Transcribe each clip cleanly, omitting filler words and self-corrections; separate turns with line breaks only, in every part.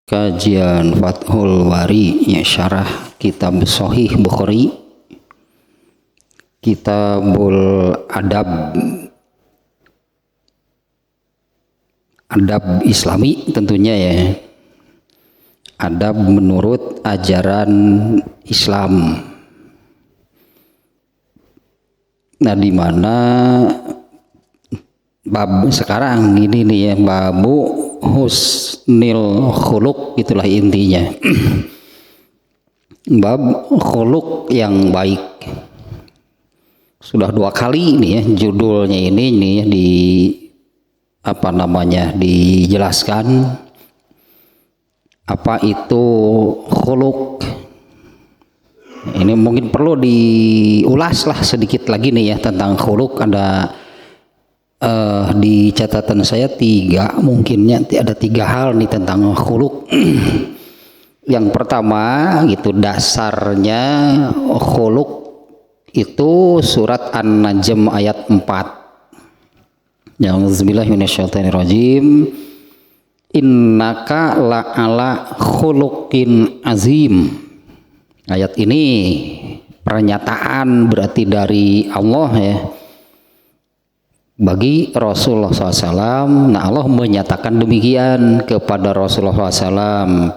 Kajian Fathul Bari ya syarah kitab Sahih Bukhari, Kitabul Adab Islami tentunya ya, adab menurut ajaran Islam. Nah, di mana bab sekarang ini nih ya, babu husnil khuluq, itulah intinya. Bab khuluq yang baik. Sudah 2 kali nih ya judulnya ini nih ya, dijelaskan apa itu khuluq. Ini mungkin perlu diulas lah sedikit lagi nih ya tentang khuluq. Ada di catatan saya 3, mungkinnya ada 3 hal nih tentang khuluq. Yang pertama gitu, dasarnya khuluq itu surat An-Najm ayat 4. Ya'udzubillahi minasyaitonirrajim. Innaka la'ala khuluqin azim. Ayat ini pernyataan berarti dari Allah ya bagi Rasulullah SAW. Nah, Allah menyatakan demikian kepada Rasulullah SAW,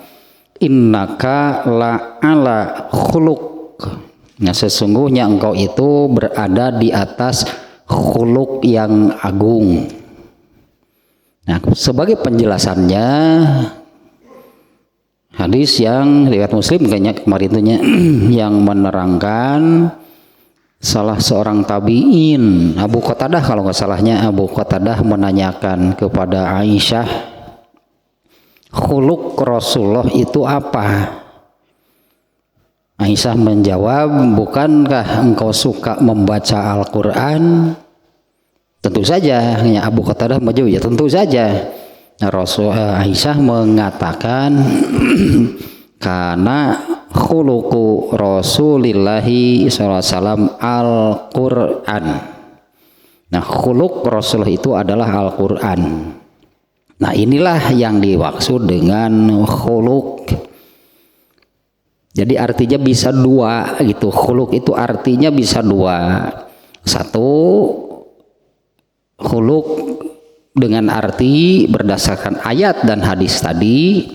innaka la'ala khuluq. Nah, sesungguhnya engkau itu berada di atas khuluq yang agung. Nah, sebagai penjelasannya hadis yang riwayat Muslim kayaknya kemarin itunya yang menerangkan salah seorang tabi'in, Abu Qatadah kalau nggak salahnya, Abu Qatadah menanyakan kepada Aisyah, khuluq Rasulullah itu apa? Aisyah menjawab, bukankah engkau suka membaca Al-Quran? Tentu saja, ya Abu Qatadah menjawab, ya tentu saja. Aisyah mengatakan, karena khuluqu Rasulillahi SAW Al-Quran. Nah, khuluq Rasulullah itu adalah Al-Quran. Nah, inilah yang dimaksud dengan khuluq. Jadi artinya bisa 2 gitu. Khuluq itu artinya bisa 2. Satu, khuluq dengan arti berdasarkan ayat dan hadis tadi,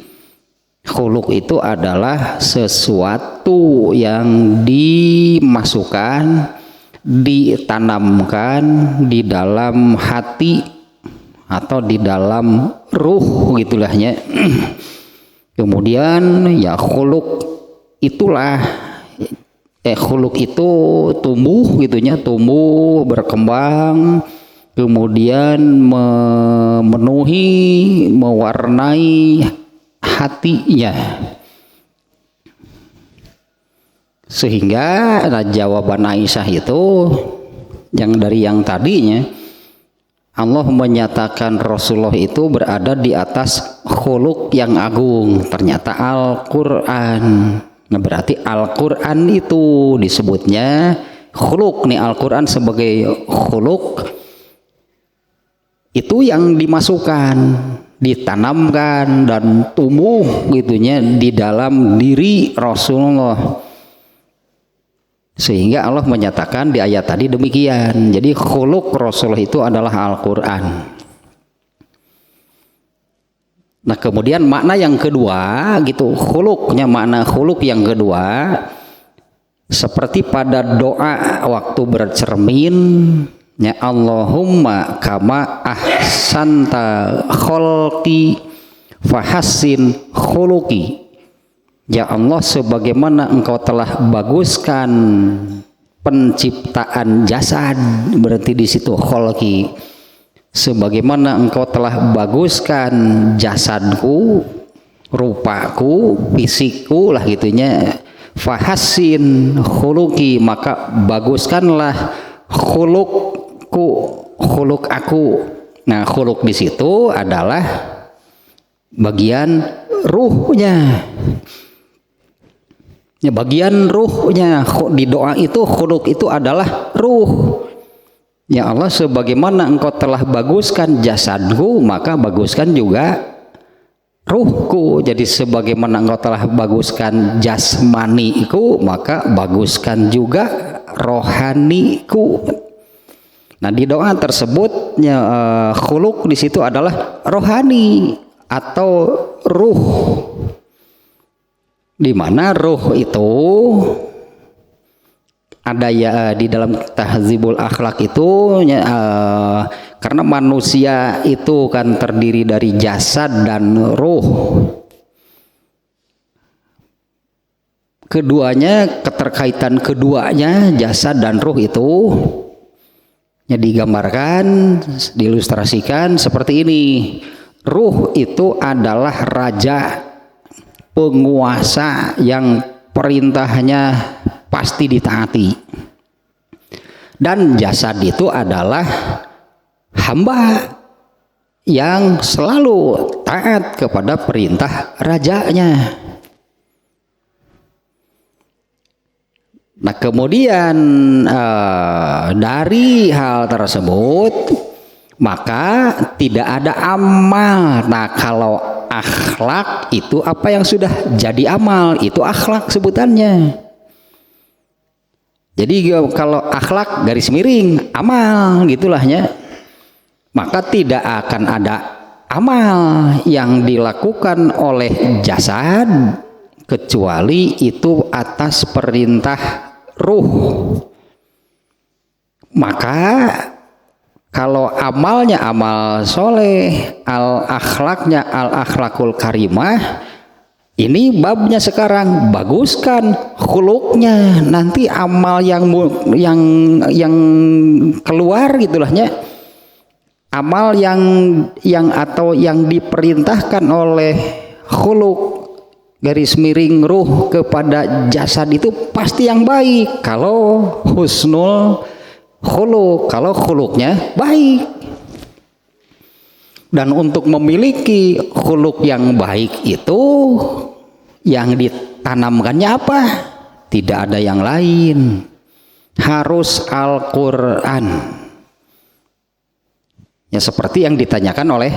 khuluq itu adalah sesuatu yang dimasukkan, ditanamkan di dalam hati atau di dalam ruh gitulahnya. Kemudian ya khuluq itulah khuluq itu tumbuh gitunya, tumbuh berkembang, kemudian memenuhi, mewarnai hatinya, sehingga jawaban Aisyah itu yang dari yang tadinya Allah menyatakan Rasulullah itu berada di atas khuluq yang agung, ternyata Al-Quran. Nah, berarti Al-Quran itu disebutnya khuluq nih. Al-Quran sebagai khuluq itu yang dimasukkan, ditanamkan dan tumbuh gitunya di dalam diri Rasulullah, sehingga Allah menyatakan di ayat tadi demikian. Jadi khuluq Rasulullah itu adalah Al-Quran. Nah, kemudian makna yang kedua gitu, khuluqnya, makna khuluq yang kedua seperti pada doa waktu bercermin ya, Allahumma kama ahsanta kholqi fahassin khuluqi. Ya Allah, sebagaimana engkau telah baguskan penciptaan jasad, berarti di situ kholqi, sebagaimana engkau telah baguskan jasadku, rupaku, fisikku lah gitunya, fahassin khuluqi, maka baguskanlah khuluqku, khuluq aku. Nah, khuluq di situ adalah bagian ruhnya. Ya, bagian ruhnya di doa itu, khuluq itu adalah ruh. Ya Allah, sebagaimana engkau telah baguskan jasadku, maka baguskan juga ruhku. Jadi sebagaimana engkau telah baguskan jasmaniku, maka baguskan juga rohaniku. Nah, di doa tersebutnya khuluq di situ adalah rohani atau ruh, di mana ruh itu ada ya di dalam Tahdzibul Akhlaq itu karena manusia itu kan terdiri dari jasad dan ruh. Keduanya, keterkaitan keduanya jasad dan ruh itu digambarkan, diilustrasikan seperti ini. Ruh itu adalah raja, penguasa yang perintahnya pasti ditaati, dan jasad itu adalah hamba yang selalu taat kepada perintah rajanya. Nah, kemudian dari hal tersebut maka tidak ada amal. Nah, kalau akhlak itu apa yang sudah jadi amal, itu akhlak sebutannya. Jadi kalau akhlak garis miring amal gitulahnya, maka tidak akan ada amal yang dilakukan oleh jasad kecuali itu atas perintah ruh. Maka kalau amalnya amal soleh, al-akhlaknya al-akhlakul karimah, ini babnya sekarang, baguskan khuluknya. Nanti amal yang keluar gitulahnya, amal yang atau yang diperintahkan oleh khuluk garis miring ruh kepada jasad itu pasti yang baik kalau husnul khuluk, kalau khuluknya baik. Dan untuk memiliki khuluk yang baik itu yang ditanamkannya apa? Tidak ada yang lain, harus Al-Quran. Ya, seperti yang ditanyakan oleh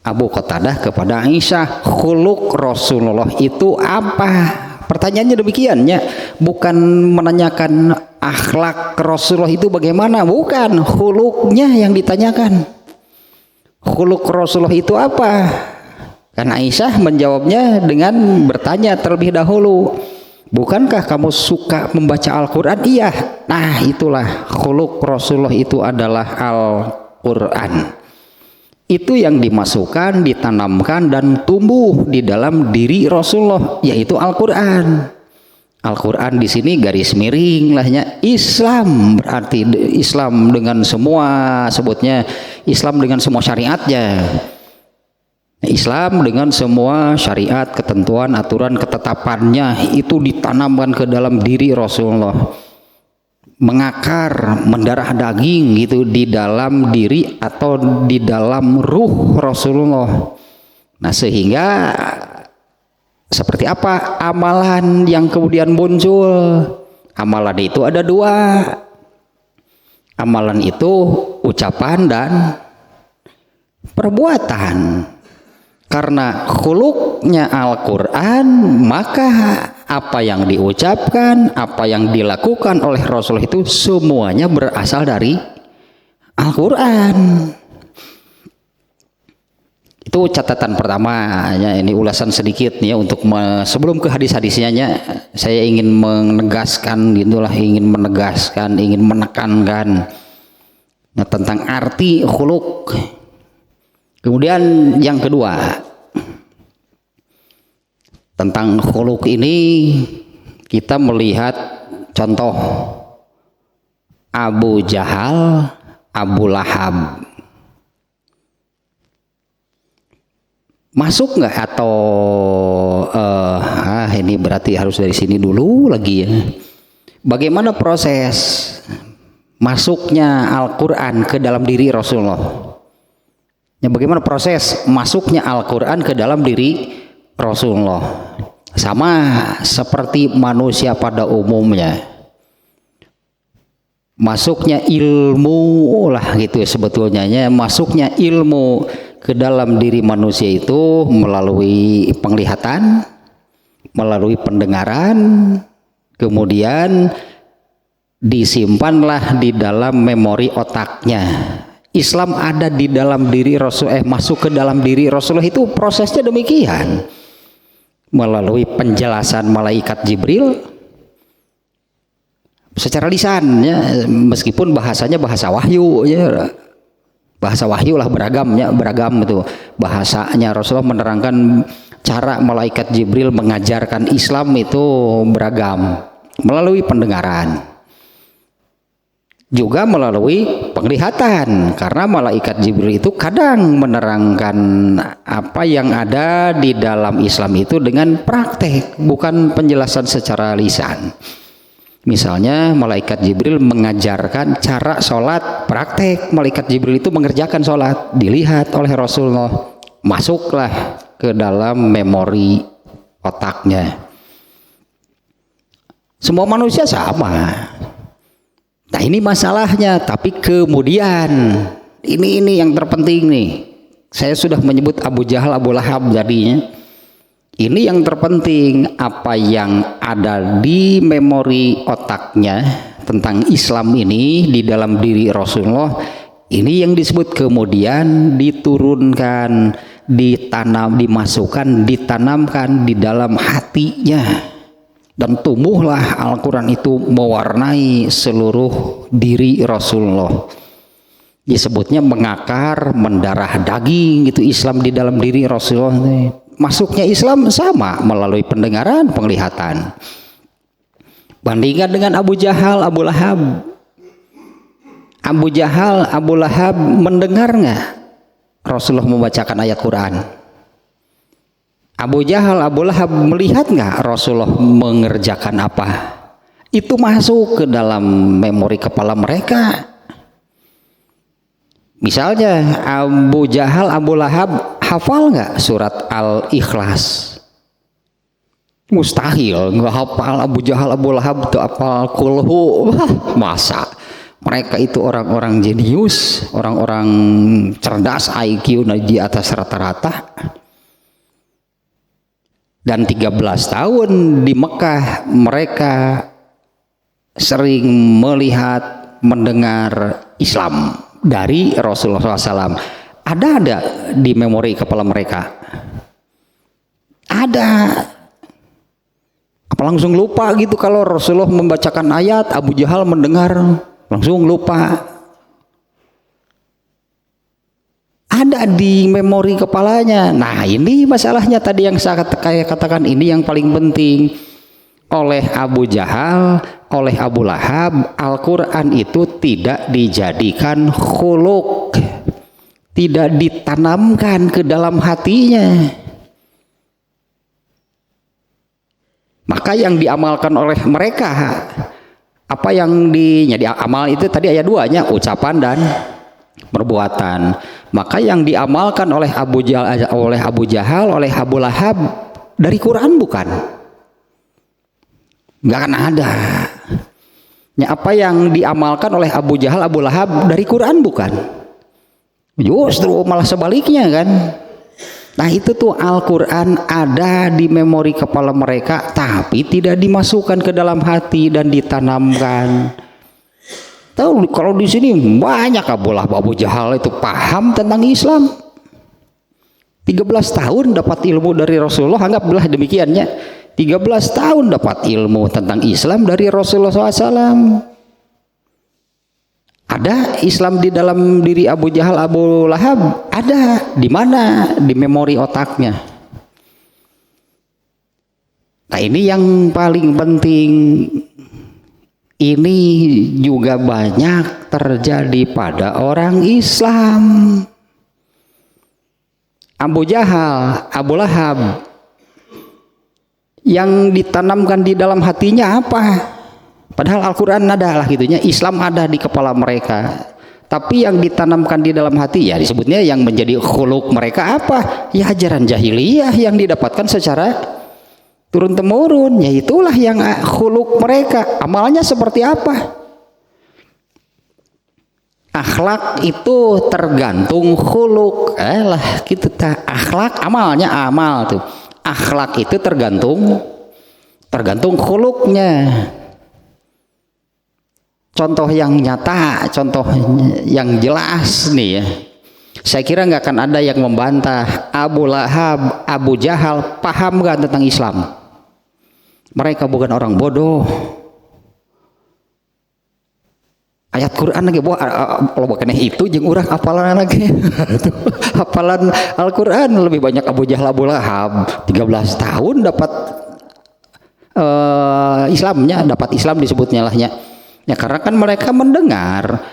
Abu Qatadah kepada Aisyah, khuluk Rasulullah itu apa? Pertanyaannya demikian ya, bukan menanyakan akhlak Rasulullah itu bagaimana, bukan, khuluknya yang ditanyakan. Khuluk Rasulullah itu apa? Karena Aisyah menjawabnya dengan bertanya terlebih dahulu, bukankah kamu suka membaca Al-Quran? Iya. Nah, itulah khuluk Rasulullah itu adalah Al-Quran. Itu yang dimasukkan, ditanamkan dan tumbuh di dalam diri Rasulullah, yaitu Al-Quran. Al-Quran di sini garis miring lahnya Islam, berarti Islam dengan semua, sebutnya Islam dengan semua syariatnya. Islam dengan semua syariat, ketentuan, aturan, ketetapannya itu ditanamkan ke dalam diri Rasulullah, mengakar, mendarah daging gitu di dalam diri atau di dalam ruh Rasulullah. Nah, sehingga seperti apa amalan yang kemudian muncul? Amalan itu ada dua. Amalan itu ucapan dan perbuatan. Karena khuluknya Al-Quran, maka apa yang diucapkan, apa yang dilakukan oleh Rasul itu semuanya berasal dari Al-Quran. Itu catatan pertama ya, ini ulasan sedikit ya untuk sebelum ke hadis-hadisnya ya, saya ingin menegaskan gitulah, ingin menekankan ya, tentang arti khuluk. Kemudian yang kedua, tentang khuluk ini kita melihat contoh Abu Jahal, Abu Lahab. Masuk nggak atau ini berarti harus dari sini dulu lagi ya. Bagaimana proses masuknya Al-Quran ke dalam diri Rasulullah? Ya, bagaimana proses masuknya Al-Quran ke dalam diri Rasulullah? Sama seperti manusia pada umumnya, masuknya ilmu lah gitu ya, sebetulnya masuknya ilmu ke dalam diri manusia itu melalui penglihatan, melalui pendengaran, kemudian disimpanlah di dalam memori otaknya. Islam ada di dalam diri Rasul, masuk ke dalam diri Rasulullah itu prosesnya demikian. Melalui penjelasan malaikat Jibril secara lisan ya, meskipun bahasanya bahasa wahyu ya. Bahasa wahyu lah beragamnya, beragam itu. Bahasanya Rasulullah menerangkan cara malaikat Jibril mengajarkan Islam itu beragam. Melalui pendengaran, juga melalui penglihatan, karena malaikat Jibril itu kadang menerangkan apa yang ada di dalam Islam itu dengan praktek, bukan penjelasan secara lisan. Misalnya malaikat Jibril mengajarkan cara sholat, praktek malaikat Jibril itu mengerjakan sholat, dilihat oleh Rasulullah, masuklah ke dalam memori otaknya. Semua manusia sama. Nah ini masalahnya, tapi kemudian ini yang terpenting nih. Saya sudah menyebut Abu Jahal, Abu Lahab jadinya. Ini yang terpenting, apa yang ada di memori otaknya tentang Islam ini di dalam diri Rasulullah. Ini yang disebut kemudian diturunkan, ditanam, dimasukkan, ditanamkan di dalam hatinya. Dan tumbuhlah Al-Quran itu mewarnai seluruh diri Rasulullah. Disebutnya mengakar, mendarah daging gitu Islam di dalam diri Rasulullah. Masuknya Islam sama melalui pendengaran, penglihatan. Bandingkan dengan Abu Jahal, Abu Lahab. Abu Jahal, Abu Lahab mendengar nggak Rasulullah membacakan ayat Quran? Abu Jahal, Abu Lahab melihat nggak Rasulullah mengerjakan apa? Itu masuk ke dalam memori kepala mereka. Misalnya Abu Jahal, Abu Lahab hafal nggak surat Al-Ikhlas? Mustahil nggak hafal. Abu Jahal, Abu Lahab itu hafal kulhu. Masa? Mereka itu orang-orang jenius, orang-orang cerdas, IQ di atas rata-rata. Dan 13 tahun di Mekah mereka sering melihat, mendengar Islam dari Rasulullah SAW. Ada di memori kepala mereka? Ada. Apa langsung lupa gitu kalau Rasulullah membacakan ayat, Abu Jahal mendengar langsung lupa? Ada di memori kepalanya. Nah ini masalahnya tadi yang saya katakan, ini yang paling penting. Oleh Abu Jahal, oleh Abu Lahab, Al-Quran itu tidak dijadikan khuluk, tidak ditanamkan ke dalam hatinya. Maka yang diamalkan oleh mereka, apa yang amal itu tadi ayat 2-nya ucapan dan perbuatan. Maka yang diamalkan oleh Abu Jahal, oleh Abu Lahab dari Quran bukan? Nggak akan ada. Ya, apa yang diamalkan oleh Abu Jahal, Abu Lahab dari Quran bukan? Justru malah sebaliknya kan? Nah itu tuh Al-Quran ada di memori kepala mereka, tapi tidak dimasukkan ke dalam hati dan ditanamkan. Tahu kalau di sini banyak Abu Lahab, Abu Jahal itu paham tentang Islam. 13 tahun dapat ilmu dari Rasulullah, anggaplah demikiannya. 13 tahun dapat ilmu tentang Islam dari Rasulullah SAW. Ada Islam di dalam diri Abu Jahal, Abu Lahab? Ada. Di mana? Di memori otaknya. Nah ini yang paling penting. Ini juga banyak terjadi pada orang Islam. Abu Jahal, Abu Lahab, yang ditanamkan di dalam hatinya apa? Padahal Al-Quran ada lah gitunya, Islam ada di kepala mereka. Tapi yang ditanamkan di dalam hati ya disebutnya yang menjadi khuluk mereka apa? Ya ajaran jahiliyah yang didapatkan secara turun temurun, ya itulah yang khuluk mereka. Amalnya seperti apa? akhlak itu tergantung khuluk. Lah gitu ta. Akhlak amalnya amal tuh. Akhlak itu tergantung khuluknya. Contoh yang nyata, contoh yang jelas nih ya. Saya kira nggak akan ada yang membantah Abu Lahab, Abu Jahal paham nggak tentang Islam? Mereka bukan orang bodoh. Ayat Quran lagi kalau bukan itu jeung urang hafalan lagi. Hafalan Al-Quran lebih banyak Abu Jahal, Abu Lahab. 13 tahun dapat Islamnya, dapat Islam disebutnya lahnya. Ya karena kan mereka mendengar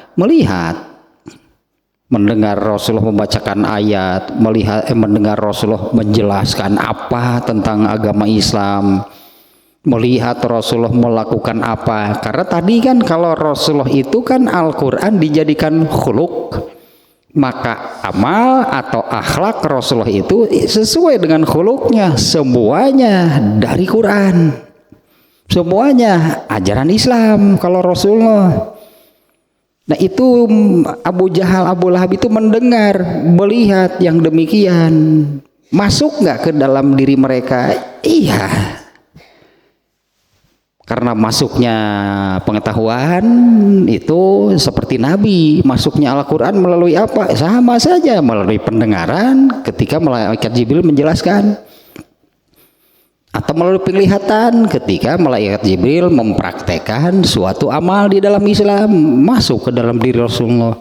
Rasulullah membacakan ayat, mendengar Rasulullah menjelaskan apa tentang agama Islam, melihat Rasulullah melakukan apa. Karena tadi kan kalau Rasulullah itu kan Al-Quran dijadikan khuluk, maka amal atau akhlak Rasulullah itu sesuai dengan khuluknya, semuanya dari Quran, semuanya ajaran Islam kalau Rasulullah. Nah itu Abu Jahal, Abu Lahab itu mendengar, melihat yang demikian, masuk nggak ke dalam diri mereka? Iya, karena masuknya pengetahuan itu seperti Nabi, masuknya Al-Quran melalui apa? Sama saja, melalui pendengaran ketika malaikat Jibril menjelaskan, atau melalui penglihatan ketika malaikat Jibril mempraktekkan suatu amal di dalam Islam, masuk ke dalam diri Rasulullah.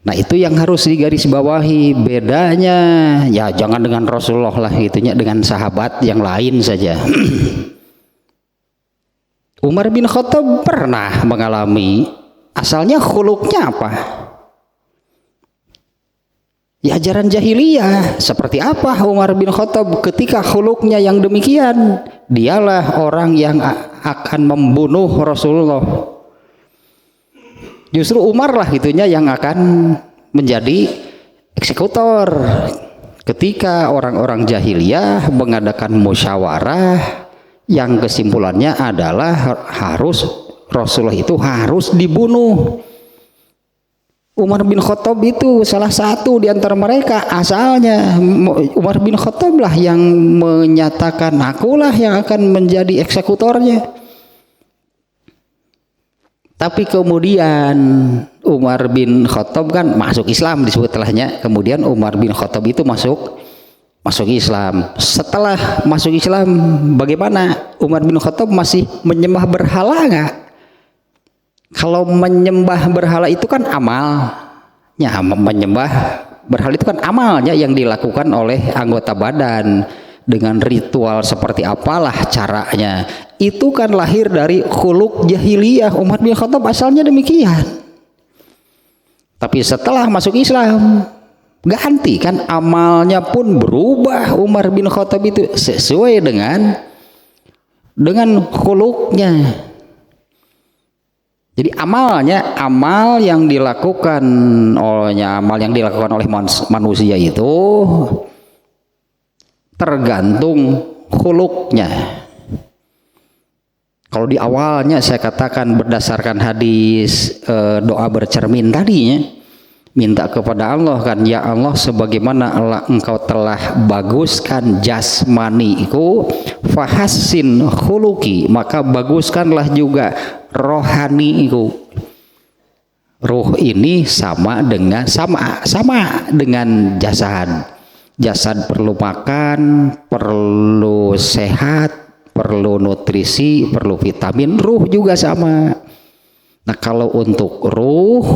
Nah itu yang harus digarisbawahi bedanya. Ya jangan dengan Rasulullah lah gitunya, dengan sahabat yang lain saja. Umar bin Khattab pernah mengalami, asalnya khuluknya apa? Ya ajaran jahiliyah. Seperti apa Umar bin Khattab ketika khuluknya yang demikian? Dialah orang yang akan membunuh Rasulullah. Justru Umar lah gitunya yang akan menjadi eksekutor ketika orang-orang jahiliyah mengadakan musyawarah yang kesimpulannya adalah Rasulullah itu harus dibunuh. Umar bin Khattab itu salah satu di antara mereka. Asalnya Umar bin Khattab lah yang menyatakan, akulah yang akan menjadi eksekutornya. Tapi kemudian Umar bin Khattab kan masuk Islam disebutlah. Kemudian Umar bin Khattab itu masuk Islam. Setelah masuk Islam, bagaimana? Umar bin Khattab masih menyembah berhala nggak? Kalau menyembah berhala itu kan amalnya, menyembah berhala itu kan amalnya yang dilakukan oleh anggota badan dengan ritual seperti apalah caranya. Itu kan lahir dari khuluk jahiliyah. Umar bin Khattab asalnya demikian. Tapi setelah masuk Islam, ganti kan, amalnya pun berubah. Umar bin Khattab itu sesuai dengan khuluknya. Jadi amal yang dilakukan oleh manusia itu tergantung khuluknya. Kalau di awalnya saya katakan berdasarkan hadis doa bercermin tadinya, minta kepada Allah kan, ya Allah sebagaimana Allah engkau telah baguskan jasmaniku, fahassin khuluki, maka baguskanlah juga rohaniku. Ruh ini sama dengan jasad. Jasad perlu makan, perlu sehat, perlu nutrisi, perlu vitamin. Ruh juga sama. Nah kalau untuk ruh,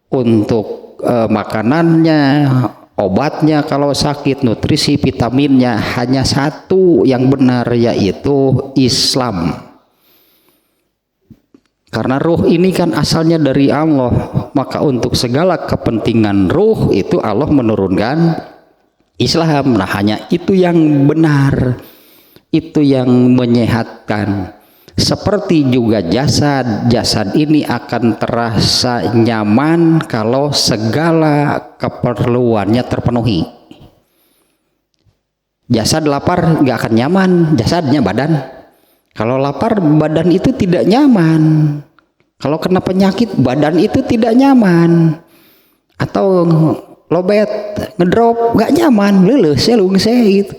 untuk makanannya, obatnya kalau sakit, nutrisi, vitaminnya hanya satu yang benar, yaitu Islam. Karena ruh ini kan asalnya dari Allah, maka untuk segala kepentingan ruh itu Allah menurunkan Islam. Nah hanya itu yang benar, itu yang menyehatkan. Seperti juga jasad ini akan terasa nyaman kalau segala keperluannya terpenuhi. Jasad lapar nggak akan nyaman, jasadnya badan. Kalau lapar badan itu tidak nyaman. Kalau kena penyakit badan itu tidak nyaman, atau lobet, ngedrop, nggak nyaman, leles ya gitu.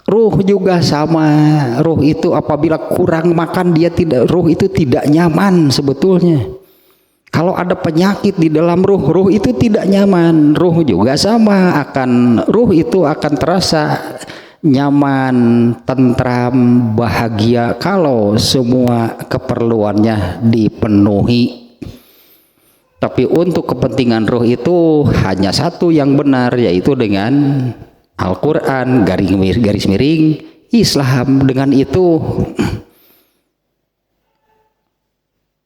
Ruh juga sama, ruh itu apabila kurang makan ruh itu tidak nyaman sebetulnya. Kalau ada penyakit di dalam ruh itu tidak nyaman. Ruh juga sama, ruh itu akan terasa nyaman, tentram, bahagia kalau semua keperluannya dipenuhi. Tapi untuk kepentingan ruh itu hanya satu yang benar, yaitu dengan Al-Quran, garis miring Islam. Dengan itu,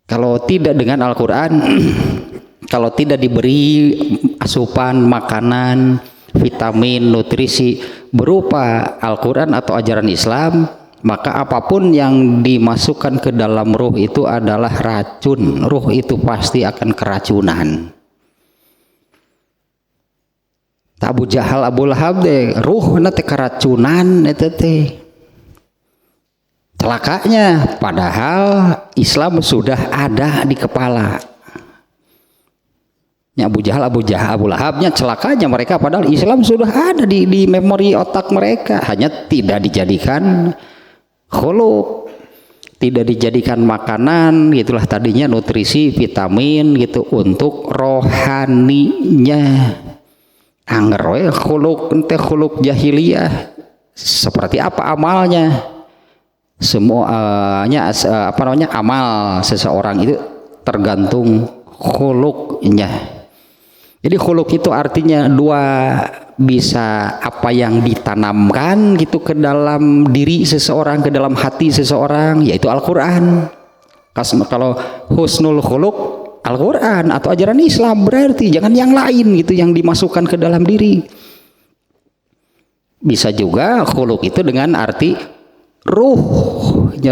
kalau tidak dengan Al-Quran, kalau tidak diberi asupan makanan, vitamin, nutrisi berupa Al-Quran atau ajaran Islam, maka apapun yang dimasukkan ke dalam ruh itu adalah racun. Ruh itu pasti akan keracunan. Abu Jahal, Abu Lahab deh, ruh nanti keracunan itu teh. Celakanya, padahal Islam sudah ada di kepala. Ya, Abu Jahal, Abu Lahabnya celakanya mereka, padahal Islam sudah ada di memori otak mereka, hanya tidak dijadikan khuluk, tidak dijadikan makanan, gitulah tadinya nutrisi, vitamin gitu untuk rohaninya. Angger khuluk ente khuluk jahiliyah seperti apa amalnya? Semuanya amal seseorang itu tergantung khuluknya. Jadi khuluk itu artinya dua, bisa apa yang ditanamkan gitu ke dalam diri seseorang, ke dalam hati seseorang, yaitu Al-Quran. Kalau husnul khuluk Al-Quran atau ajaran Islam, berarti jangan yang lain gitu yang dimasukkan ke dalam diri. Bisa juga khuluk itu dengan arti ruhnya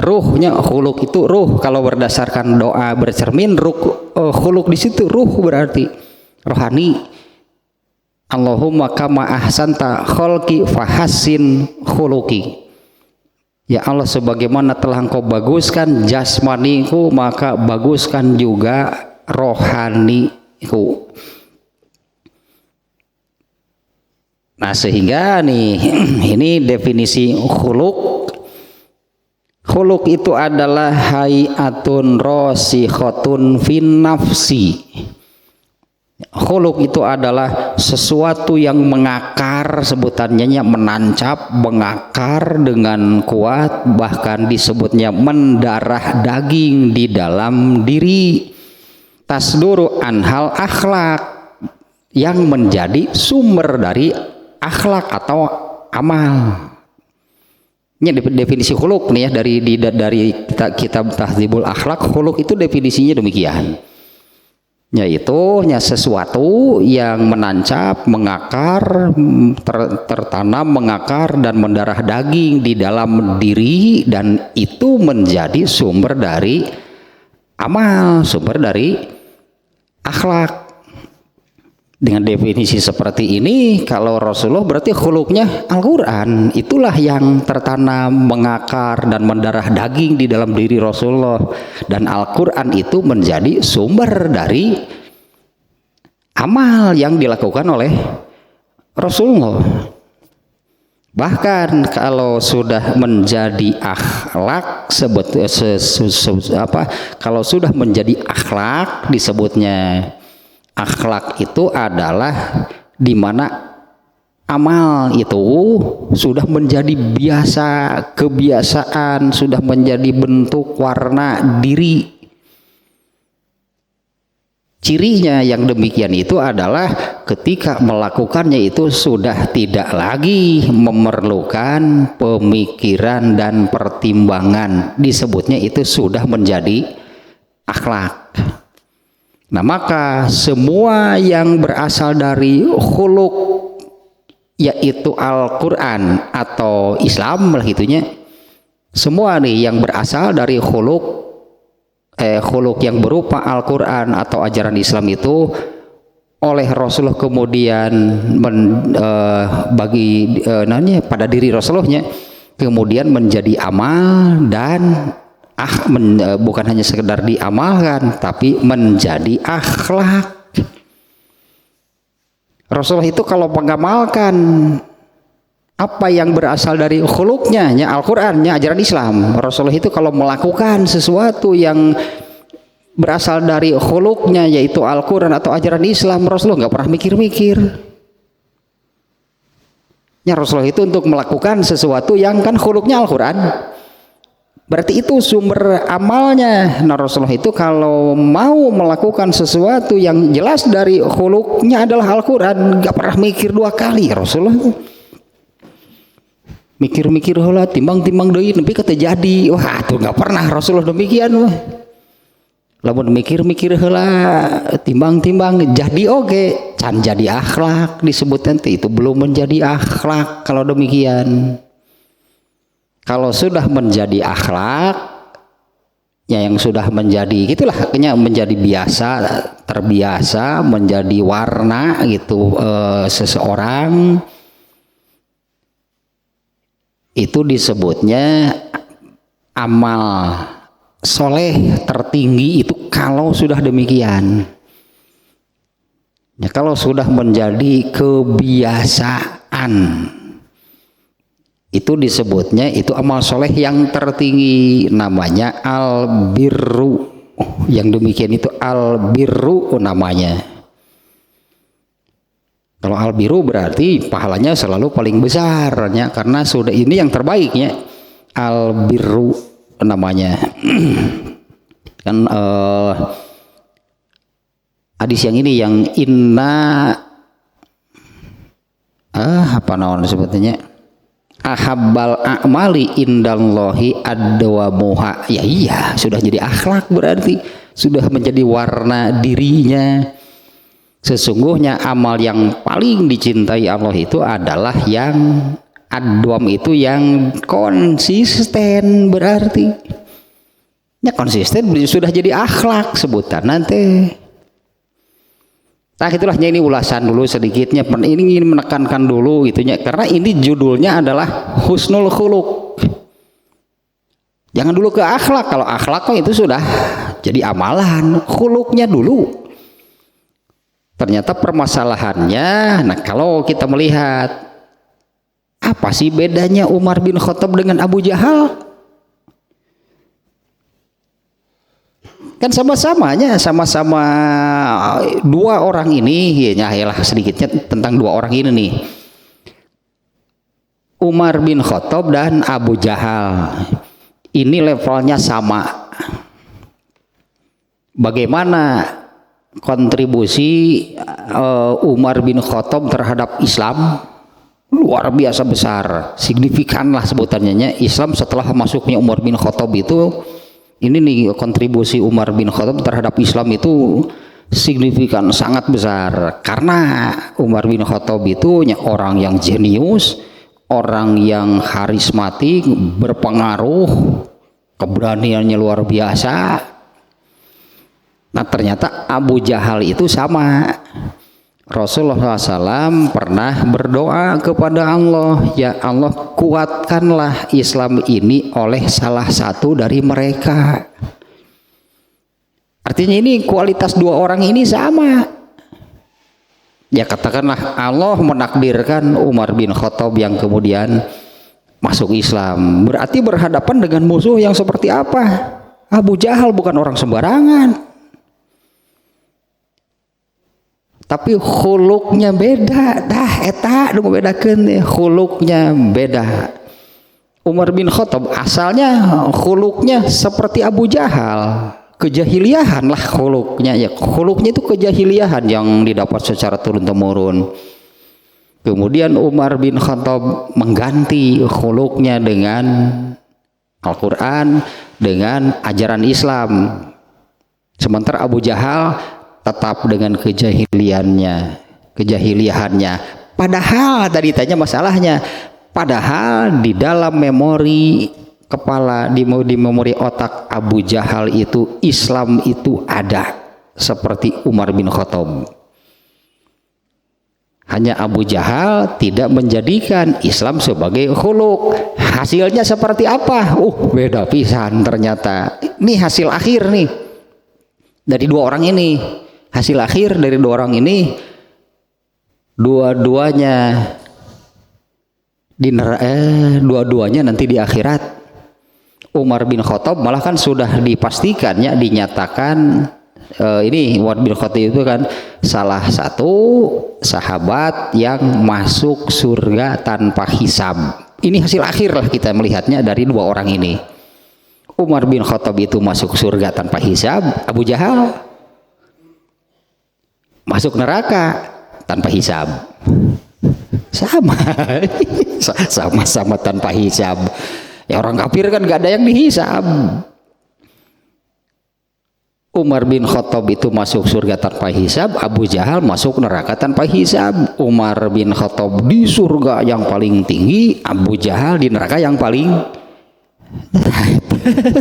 khuluk itu ruh. Kalau berdasarkan doa bercermin khuluk di situ ruh berarti rohani. Allahumma kama ahsanta khalqi fahassin khuluqi. Ya Allah, sebagaimana telah Engkau baguskan jasmaniku, maka baguskan juga rohaniku. Nah, sehingga nih ini definisi khuluk. Khuluk itu adalah hayatun rosikhatun fin nafsi. Khuluk itu adalah sesuatu yang mengakar, sebutannya menancap, mengakar dengan kuat, bahkan disebutnya mendarah daging di dalam diri. Tasduru anhal akhlak, yang menjadi sumber dari akhlak atau amal. Ini definisi khuluk nih ya, dari kitab Tahdzibul Akhlak. Khuluk itu definisinya demikian, yaitu sesuatu yang menancap, mengakar, tertanam, mengakar dan mendarah daging di dalam diri, dan itu menjadi sumber dari amal, sumber dari akhlak. Dengan definisi seperti ini, kalau Rasulullah berarti khuluknya Al-Quran, itulah yang tertanam, mengakar dan mendarah daging di dalam diri Rasulullah, dan Al-Quran itu menjadi sumber dari amal yang dilakukan oleh Rasulullah. Bahkan kalau sudah menjadi akhlak, kalau sudah menjadi akhlak, disebutnya akhlak itu adalah dimana amal itu sudah menjadi biasa, kebiasaan, sudah menjadi bentuk warna diri. Cirinya yang demikian itu adalah ketika melakukannya itu sudah tidak lagi memerlukan pemikiran dan pertimbangan, disebutnya itu sudah menjadi akhlak. Nah, maka semua yang berasal dari khuluk, yaitu Al-Quran atau Islam lah itunya, semua nih yang berasal dari khuluk yang berupa Al-Quran atau ajaran Islam itu oleh Rasulullah kemudian pada diri Rasulullahnya kemudian menjadi amal dan bukan hanya sekedar diamalkan tapi menjadi akhlak. Rasulullah itu kalau mengamalkan apa yang berasal dari khuluknya, Al-Quran, ajaran Islam. Rasulullah itu kalau melakukan sesuatu yang berasal dari khuluknya, yaitu Al-Quran atau ajaran Islam, Rasulullah nggak pernah mikir-mikir. Rasulullah itu untuk melakukan sesuatu yang kan khuluknya Al-Quran, berarti itu sumber amalnya. Nah, Rasulullah itu kalau mau melakukan sesuatu yang jelas dari khuluknya adalah Al-Quran, nggak pernah mikir dua kali. Rasulullah mikir-mikir lah, timbang-timbang deui nepi kata jadi. Wah, tuh nggak pernah Rasulullah demikian. Wah, lamun mikir-mikir heula, timbang-timbang jadi oke, can jadi akhlak disebut nanti, itu belum menjadi akhlak kalau demikian. Kalau sudah menjadi akhlak, ya yang sudah menjadi gitulah, menjadi biasa, terbiasa, menjadi warna gitu seseorang, itu disebutnya amal soleh tertinggi. Itu kalau sudah demikian, ya kalau sudah menjadi kebiasaan, itu disebutnya itu amal soleh yang tertinggi, namanya al-birru. Yang demikian itu al-birru namanya. Kalau al-birru berarti pahalanya selalu paling besar, ya, karena sudah ini yang terbaiknya, al-birru namanya. Kan hadis yang ini yang apa namanya sebetulnya, ahabbal a'mali indallahi adwamuha. Ya iya, sudah jadi akhlak, berarti sudah menjadi warna dirinya. Sesungguhnya amal yang paling dicintai Allah itu adalah yang adwam, itu yang konsisten, berarti ya konsisten sudah jadi akhlak sebutan nanti. Nah, itulah ini ulasan dulu sedikitnya, ini ingin menekankan dulu gitunya, karena ini judulnya adalah husnul khuluq. Jangan dulu ke akhlak, kalau akhlak itu sudah jadi amalan, khuluqnya dulu. Ternyata permasalahannya, nah kalau kita melihat apa sih bedanya Umar bin Khattab dengan Abu Jahal? Kan sama-samanya, sama-sama dua orang ini, ya lah sedikitnya tentang dua orang ini nih, Umar bin Khattab dan Abu Jahal. Ini levelnya sama. Bagaimana kontribusi Umar bin Khattab terhadap Islam? Luar biasa besar, signifikan lah sebutannya. Islam setelah masuknya Umar bin Khattab itu, ini nih kontribusi Umar bin Khattab terhadap Islam itu signifikan, sangat besar. Karena Umar bin Khattab itu orang yang jenius, orang yang karismatik, berpengaruh, keberaniannya luar biasa. Nah, ternyata Abu Jahal itu sama. Rasulullah SAW pernah berdoa kepada Allah, ya Allah, kuatkanlah Islam ini oleh salah satu dari mereka. Artinya ini kualitas dua orang ini sama. Ya katakanlah Allah menakdirkan Umar bin Khattab yang kemudian masuk Islam, berarti berhadapan dengan musuh yang seperti apa? Abu Jahal bukan orang sembarangan. Tapi khuluknya beda, eta nu bedakeun, khuluknya beda. Umar bin Khattab asalnya khuluknya seperti Abu Jahal, kejahiliahan lah khuluknya, ya khuluknya itu kejahiliahan yang didapat secara turun temurun. Kemudian Umar bin Khattab mengganti khuluknya dengan Al-Quran, dengan ajaran Islam. Sementara Abu Jahal tetap dengan kejahiliahannya. Padahal tadi tanya masalahnya, padahal di dalam memori kepala, di memori otak Abu Jahal itu Islam itu ada seperti Umar bin Khattab. Hanya Abu Jahal tidak menjadikan Islam sebagai khuluk. Hasilnya seperti apa? Beda pisan ternyata. Ini hasil akhir nih dari dua orang ini. Hasil akhir dari dua orang ini, dua-duanya dua-duanya nanti di akhirat. Umar bin Khattab malah kan sudah dipastikannya, dinyatakan ini Umar bin Khattab itu kan salah satu sahabat yang masuk surga tanpa hisab. Ini hasil akhir lah kita melihatnya dari dua orang ini. Umar bin Khattab itu masuk surga tanpa hisab, Abu Jahal masuk neraka tanpa hisab. Sama sama-sama tanpa hisab. Ya orang kafir kan gak ada yang dihisab. Umar bin Khattab itu masuk surga tanpa hisab, Abu Jahal masuk neraka tanpa hisab. Umar bin Khattab di surga yang paling tinggi, Abu Jahal di neraka yang paling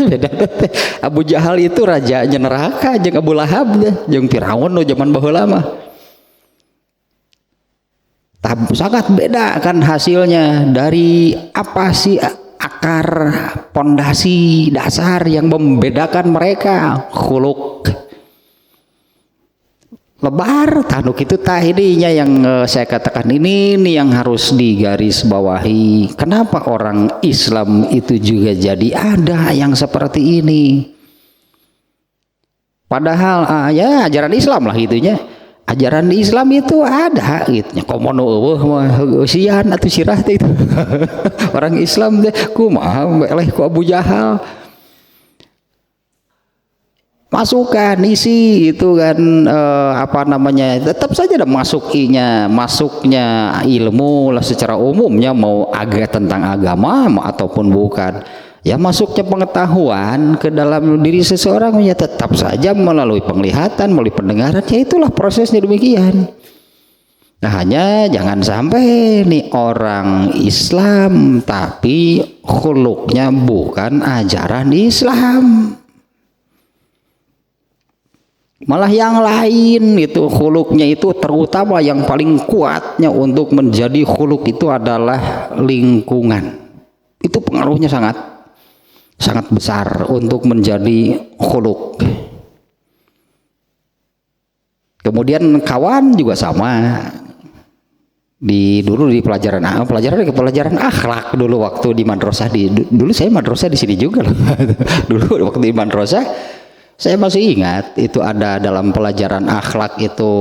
beda. Abu Jahal itu rajanya neraka, jeung Abu Lahab, jeung Firaun no zaman baheula mah. Sangat beda kan hasilnya. Dari apa sih akar pondasi dasar yang membedakan mereka? Khuluk lebar tanuk itu ininya yang saya katakan ini yang harus digaris bawahi. Kenapa orang Islam itu juga jadi ada yang seperti ini, padahal ya ajaran Islam lah gitunya. Ajaran di Islam itu ada gitu. Komono sian atau sirah itu. Orang Islam deh kumaha eleh ku Abu Jahal. Masukkan isi itu kan apa namanya? Tetap saja ada masuknya ilmu lah secara umumnya, mau tentang agama ataupun bukan. Ya masuknya pengetahuan ke dalam diri seseorang ya tetap saja melalui penglihatan, melalui pendengaran, ya itulah prosesnya demikian. Nah hanya jangan sampai nih orang Islam tapi khuluknya bukan ajaran Islam, malah yang lain itu khuluknya itu, terutama yang paling kuatnya untuk menjadi khuluk itu adalah lingkungan. Itu pengaruhnya sangat besar untuk menjadi khuluk. Kemudian kawan juga sama. Dulu di pelajaran akhlak dulu waktu di madrasah, dulu saya madrasah di sini juga loh. Dulu waktu di madrasah saya masih ingat itu ada dalam pelajaran akhlak itu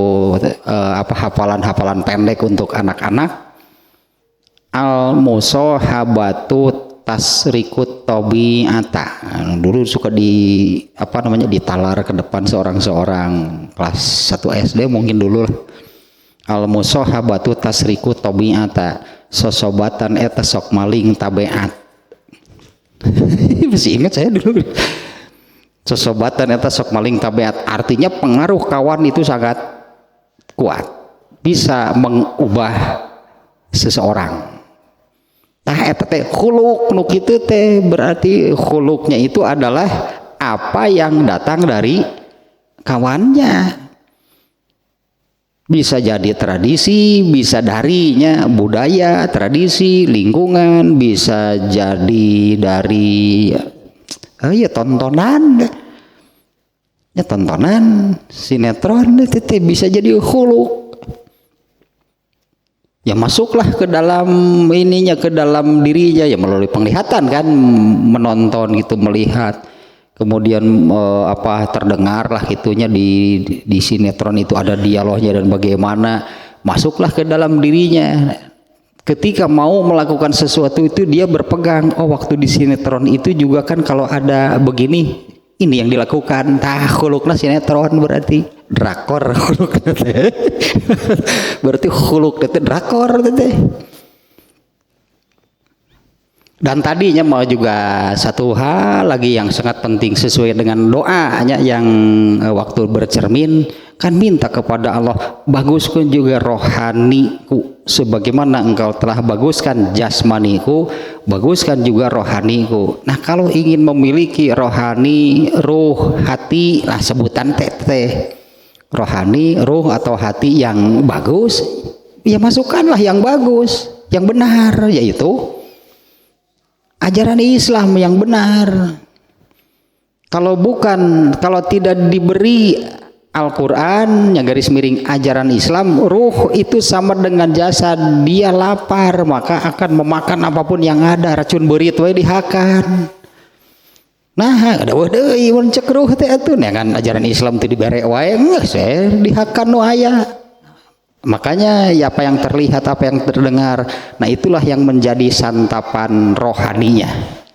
hafalan pendek untuk anak-anak. Al-musahabatu tasrikut tobi'ata. Dulu suka ditalar ke depan seorang kelas 1 SD mungkin dulu. Al-musahabatu tasrikut tobi'ata, sosobatan eta sok maling tabeat. Masih ingat saya dulu. Sosobatan eta sok maling tabeat, artinya pengaruh kawan itu sangat kuat, bisa mengubah seseorang. Nah eta teh khuluk nu kitu teh, berarti khuluknya itu adalah apa yang datang dari kawannya. Bisa jadi tradisi, bisa darinya budaya, tradisi, lingkungan, bisa jadi dari tontonan sinetron, itu bisa jadi khuluk. Ya masuklah ke dalam ke dalam dirinya ya melalui penglihatan kan, menonton gitu, melihat, kemudian terdengar lah itunya di sinetron itu ada dialognya dan bagaimana, masuklah ke dalam dirinya. Ketika mau melakukan sesuatu itu dia berpegang, waktu di sinetron itu juga kan kalau ada begini, ini yang dilakukan. Khulukna sinetron berarti drakor. Berarti khuluk itu drakor teh. Dan tadinya mau juga satu hal lagi yang sangat penting sesuai dengan doanya yang waktu bercermin kan minta kepada Allah, baguskan juga rohaniku sebagaimana engkau telah baguskan jasmaniku, baguskan juga rohaniku. Nah kalau ingin memiliki rohani, ruh, hati, sebutan teh rohani, ruh atau hati yang bagus, ya masukkanlah yang bagus, yang benar, yaitu ajaran Islam yang benar. Kalau tidak diberi Al-Quran yang garis miring ajaran Islam, ruh itu sama dengan jasad, dia lapar maka akan memakan apapun yang ada, racun berit we dihakan. Nah, ada deui mun cek ruh teh atuh ya kan ajaran Islam teh dibere wae geus dihakan nu aya. Makanya ya apa yang terlihat, apa yang terdengar, nah itulah yang menjadi santapan rohaninya.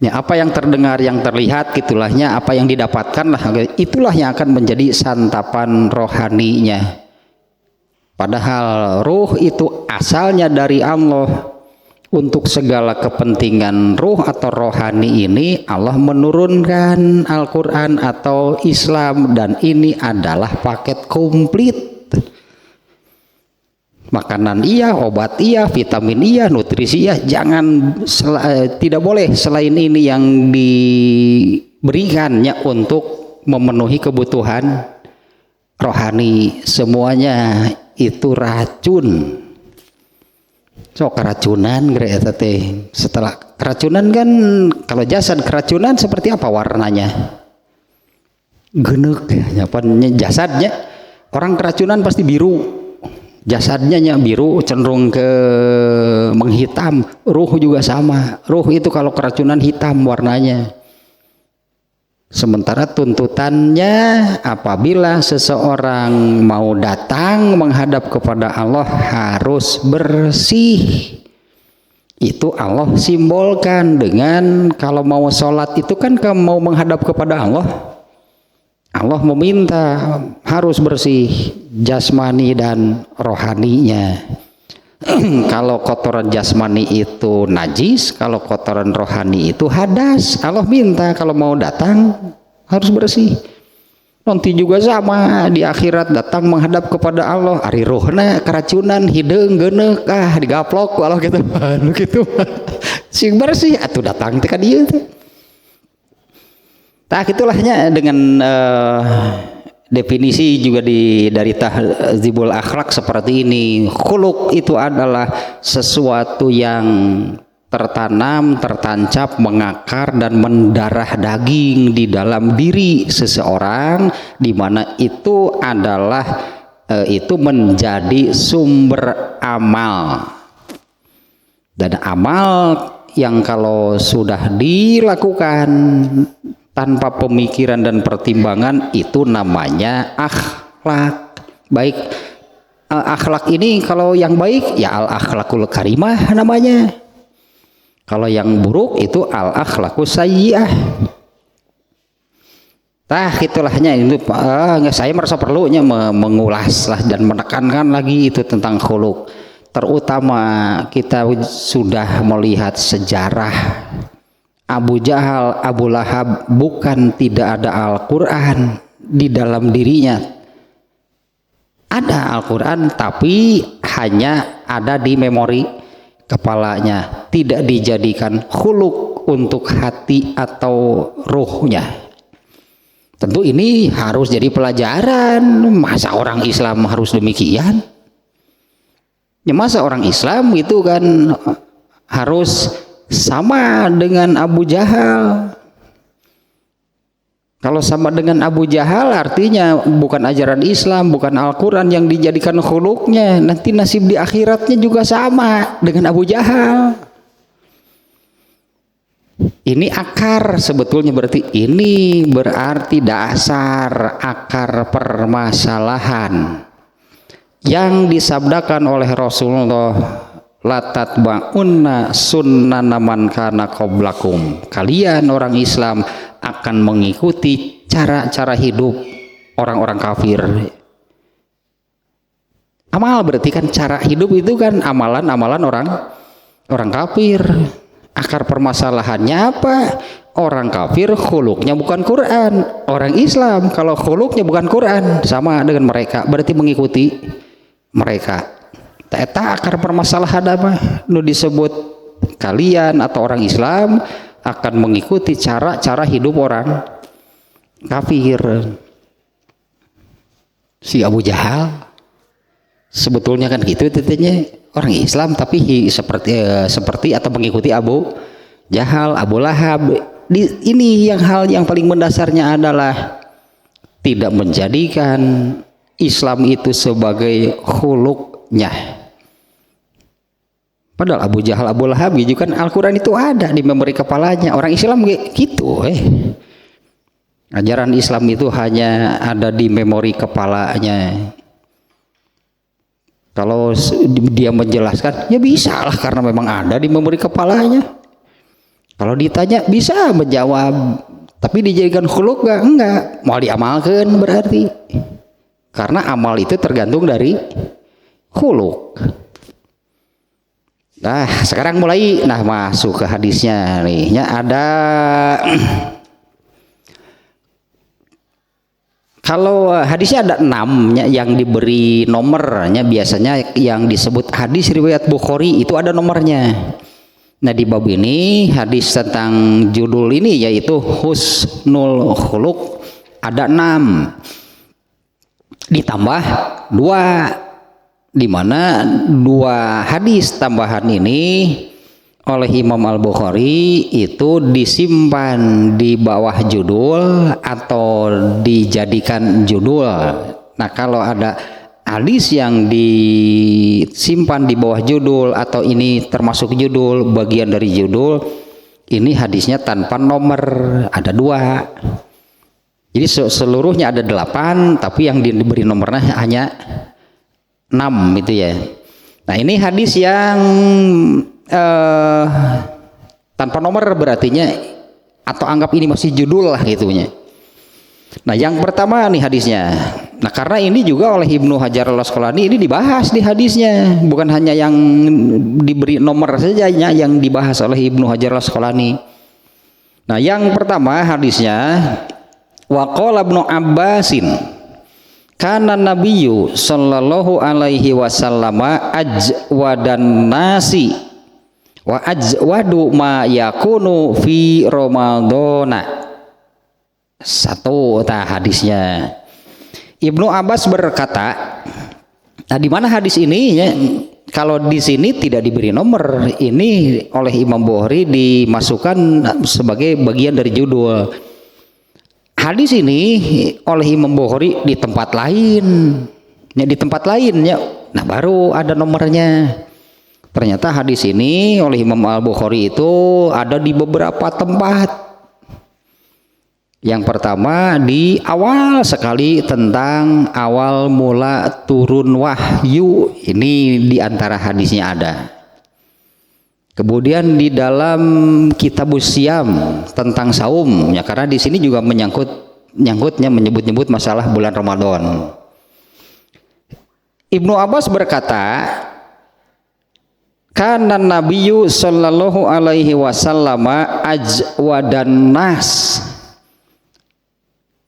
Ya, apa yang terdengar, yang terlihat, gitulahnya apa yang didapatkan lah, itulah yang akan menjadi santapan rohaninya. Padahal ruh itu asalnya dari Allah. Untuk segala kepentingan ruh atau rohani ini Allah menurunkan Al-Quran atau Islam, dan ini adalah paket komplit. Makanan iya, obat iya, vitamin iya, nutrisi iya, tidak boleh selain ini yang diberikannya untuk memenuhi kebutuhan rohani. Semuanya itu racun. So keracunan eta teh. Setelah keracunan kan, kalau jasad keracunan seperti apa warnanya? Genek ya, jasadnya. Orang keracunan pasti biru. Jasadnya biru, cenderung ke menghitam. Ruh juga sama. Ruh itu kalau keracunan hitam warnanya. Sementara tuntutannya apabila seseorang mau datang menghadap kepada Allah harus bersih. Itu Allah simbolkan dengan kalau mau sholat itu kan mau menghadap kepada Allah. Allah meminta harus bersih jasmani dan rohaninya. Kalau kotoran jasmani itu najis, kalau kotoran rohani itu hadas. Allah minta kalau mau datang harus bersih. Nanti juga sama di akhirat datang menghadap kepada Allah, ari rohna keracunan hideung geuneuk digaplok ku Allah gitu. Gitu. Sing bersih atuh datang teh ka dieu teh. Tah kitulahnya dengan definisi juga dari Tahdzibul Akhlak seperti ini. Khuluq itu adalah sesuatu yang tertanam, tertancap, mengakar dan mendarah daging di dalam diri seseorang, di mana itu adalah itu menjadi sumber amal. Dan amal yang kalau sudah dilakukan tanpa pemikiran dan pertimbangan itu namanya akhlak. Baik, akhlak ini kalau yang baik ya al akhlakul karimah namanya. Kalau yang buruk itu al akhlakus sayyi'ah. Tah itulahnya itu saya merasa perlunya mengulas lah dan menekankan lagi itu tentang khuluq. Terutama kita sudah melihat sejarah Abu Jahal, Abu Lahab, bukan tidak ada Al-Quran di dalam dirinya. Ada Al-Quran tapi hanya ada di memori kepalanya, tidak dijadikan khuluq untuk hati atau ruhnya. Tentu ini harus jadi pelajaran. Masa orang Islam harus demikian? Ya masa orang Islam itu kan harus sama dengan Abu Jahal. Kalau sama dengan Abu Jahal artinya bukan ajaran Islam, bukan Al-Quran yang dijadikan khuluqnya. Nanti nasib di akhiratnya juga sama dengan Abu Jahal. Ini akar sebetulnya, berarti ini berarti dasar akar permasalahan yang disabdakan oleh Rasulullah, la tatba'unna sunnana man kana qablakum. Kalian orang Islam akan mengikuti cara-cara hidup orang-orang kafir. Amal berarti kan cara hidup itu kan amalan-amalan orang kafir. Akar permasalahannya apa? Orang kafir khuluqnya bukan Quran. Orang Islam kalau khuluqnya bukan Quran sama dengan mereka, berarti mengikuti mereka. Eta akar permasalahan apa? Nu disebut kalian atau orang Islam akan mengikuti cara-cara hidup orang kafir. Si Abu Jahal Sebetulnya kan gitu tentunya orang Islam tapi seperti atau mengikuti Abu Jahal, Abu Lahab. Ini yang hal yang paling mendasarnya adalah tidak menjadikan Islam itu sebagai khuluknya. Padahal Abu Jahal, Abu Lahab juga kan Al-Quran itu ada di memori kepalanya. Orang Islam gitu. Ajaran Islam itu hanya ada di memori kepalanya. Kalau dia menjelaskan, ya bisa lah karena memang ada di memori kepalanya. Kalau ditanya bisa menjawab, tapi dijadikan khuluk enggak. Mau diamalkan berarti. Karena amal itu tergantung dari khuluk. Nah, sekarang mulai masuk ke hadisnya nih. Ada kalau hadisnya ada 6 yang diberi nomornya, biasanya yang disebut hadis riwayat Bukhari itu ada nomornya. Nah, di bab ini hadis tentang judul ini yaitu husnul khuluq ada 6 ditambah 2, di mana 2 hadis tambahan ini oleh Imam Al-Bukhari itu disimpan di bawah judul atau dijadikan judul. Nah, kalau ada hadis yang disimpan di bawah judul atau ini termasuk judul, bagian dari judul, ini hadisnya tanpa nomor, ada 2. Jadi seluruhnya ada 8, tapi yang diberi nomornya hanya 6 itu ya. Nah, ini hadis yang tanpa nomor berartinya, atau anggap ini masih judul lah gitunya. Nah, yang pertama nih hadisnya. Nah, karena ini juga oleh Ibnu Hajar Al-Asqalani ini dibahas di hadisnya, bukan hanya yang diberi nomor saja yang dibahas oleh Ibnu Hajar Al-Asqalani. Nah, yang pertama hadisnya waqala Ibnu Abbasin kana nabiyyu sallallahu alaihi wasallam ajwadan nasi wa ajwadu ma yakunu fi ramadhana. Satu hadisnya Ibnu Abbas berkata. Nah, di mana hadis ini ya? Kalau di sini tidak diberi nomor, ini oleh Imam Bukhari dimasukkan sebagai bagian dari judul. Hadis ini oleh Imam Bukhari di tempat lain, ya di tempat lain ya. Nah, baru ada nomornya. Ternyata hadis ini oleh Imam Al-Bukhari itu ada di beberapa tempat. Yang pertama di awal sekali tentang awal mula turun wahyu, ini di antara hadisnya ada. Kemudian di dalam Kitabus Syam tentang saum, ya karena di sini juga menyebut-nyebut masalah bulan Ramadan. Ibnu Abbas berkata, kana nabiyyu sallallahu alaihi wasallam ajwadan nas.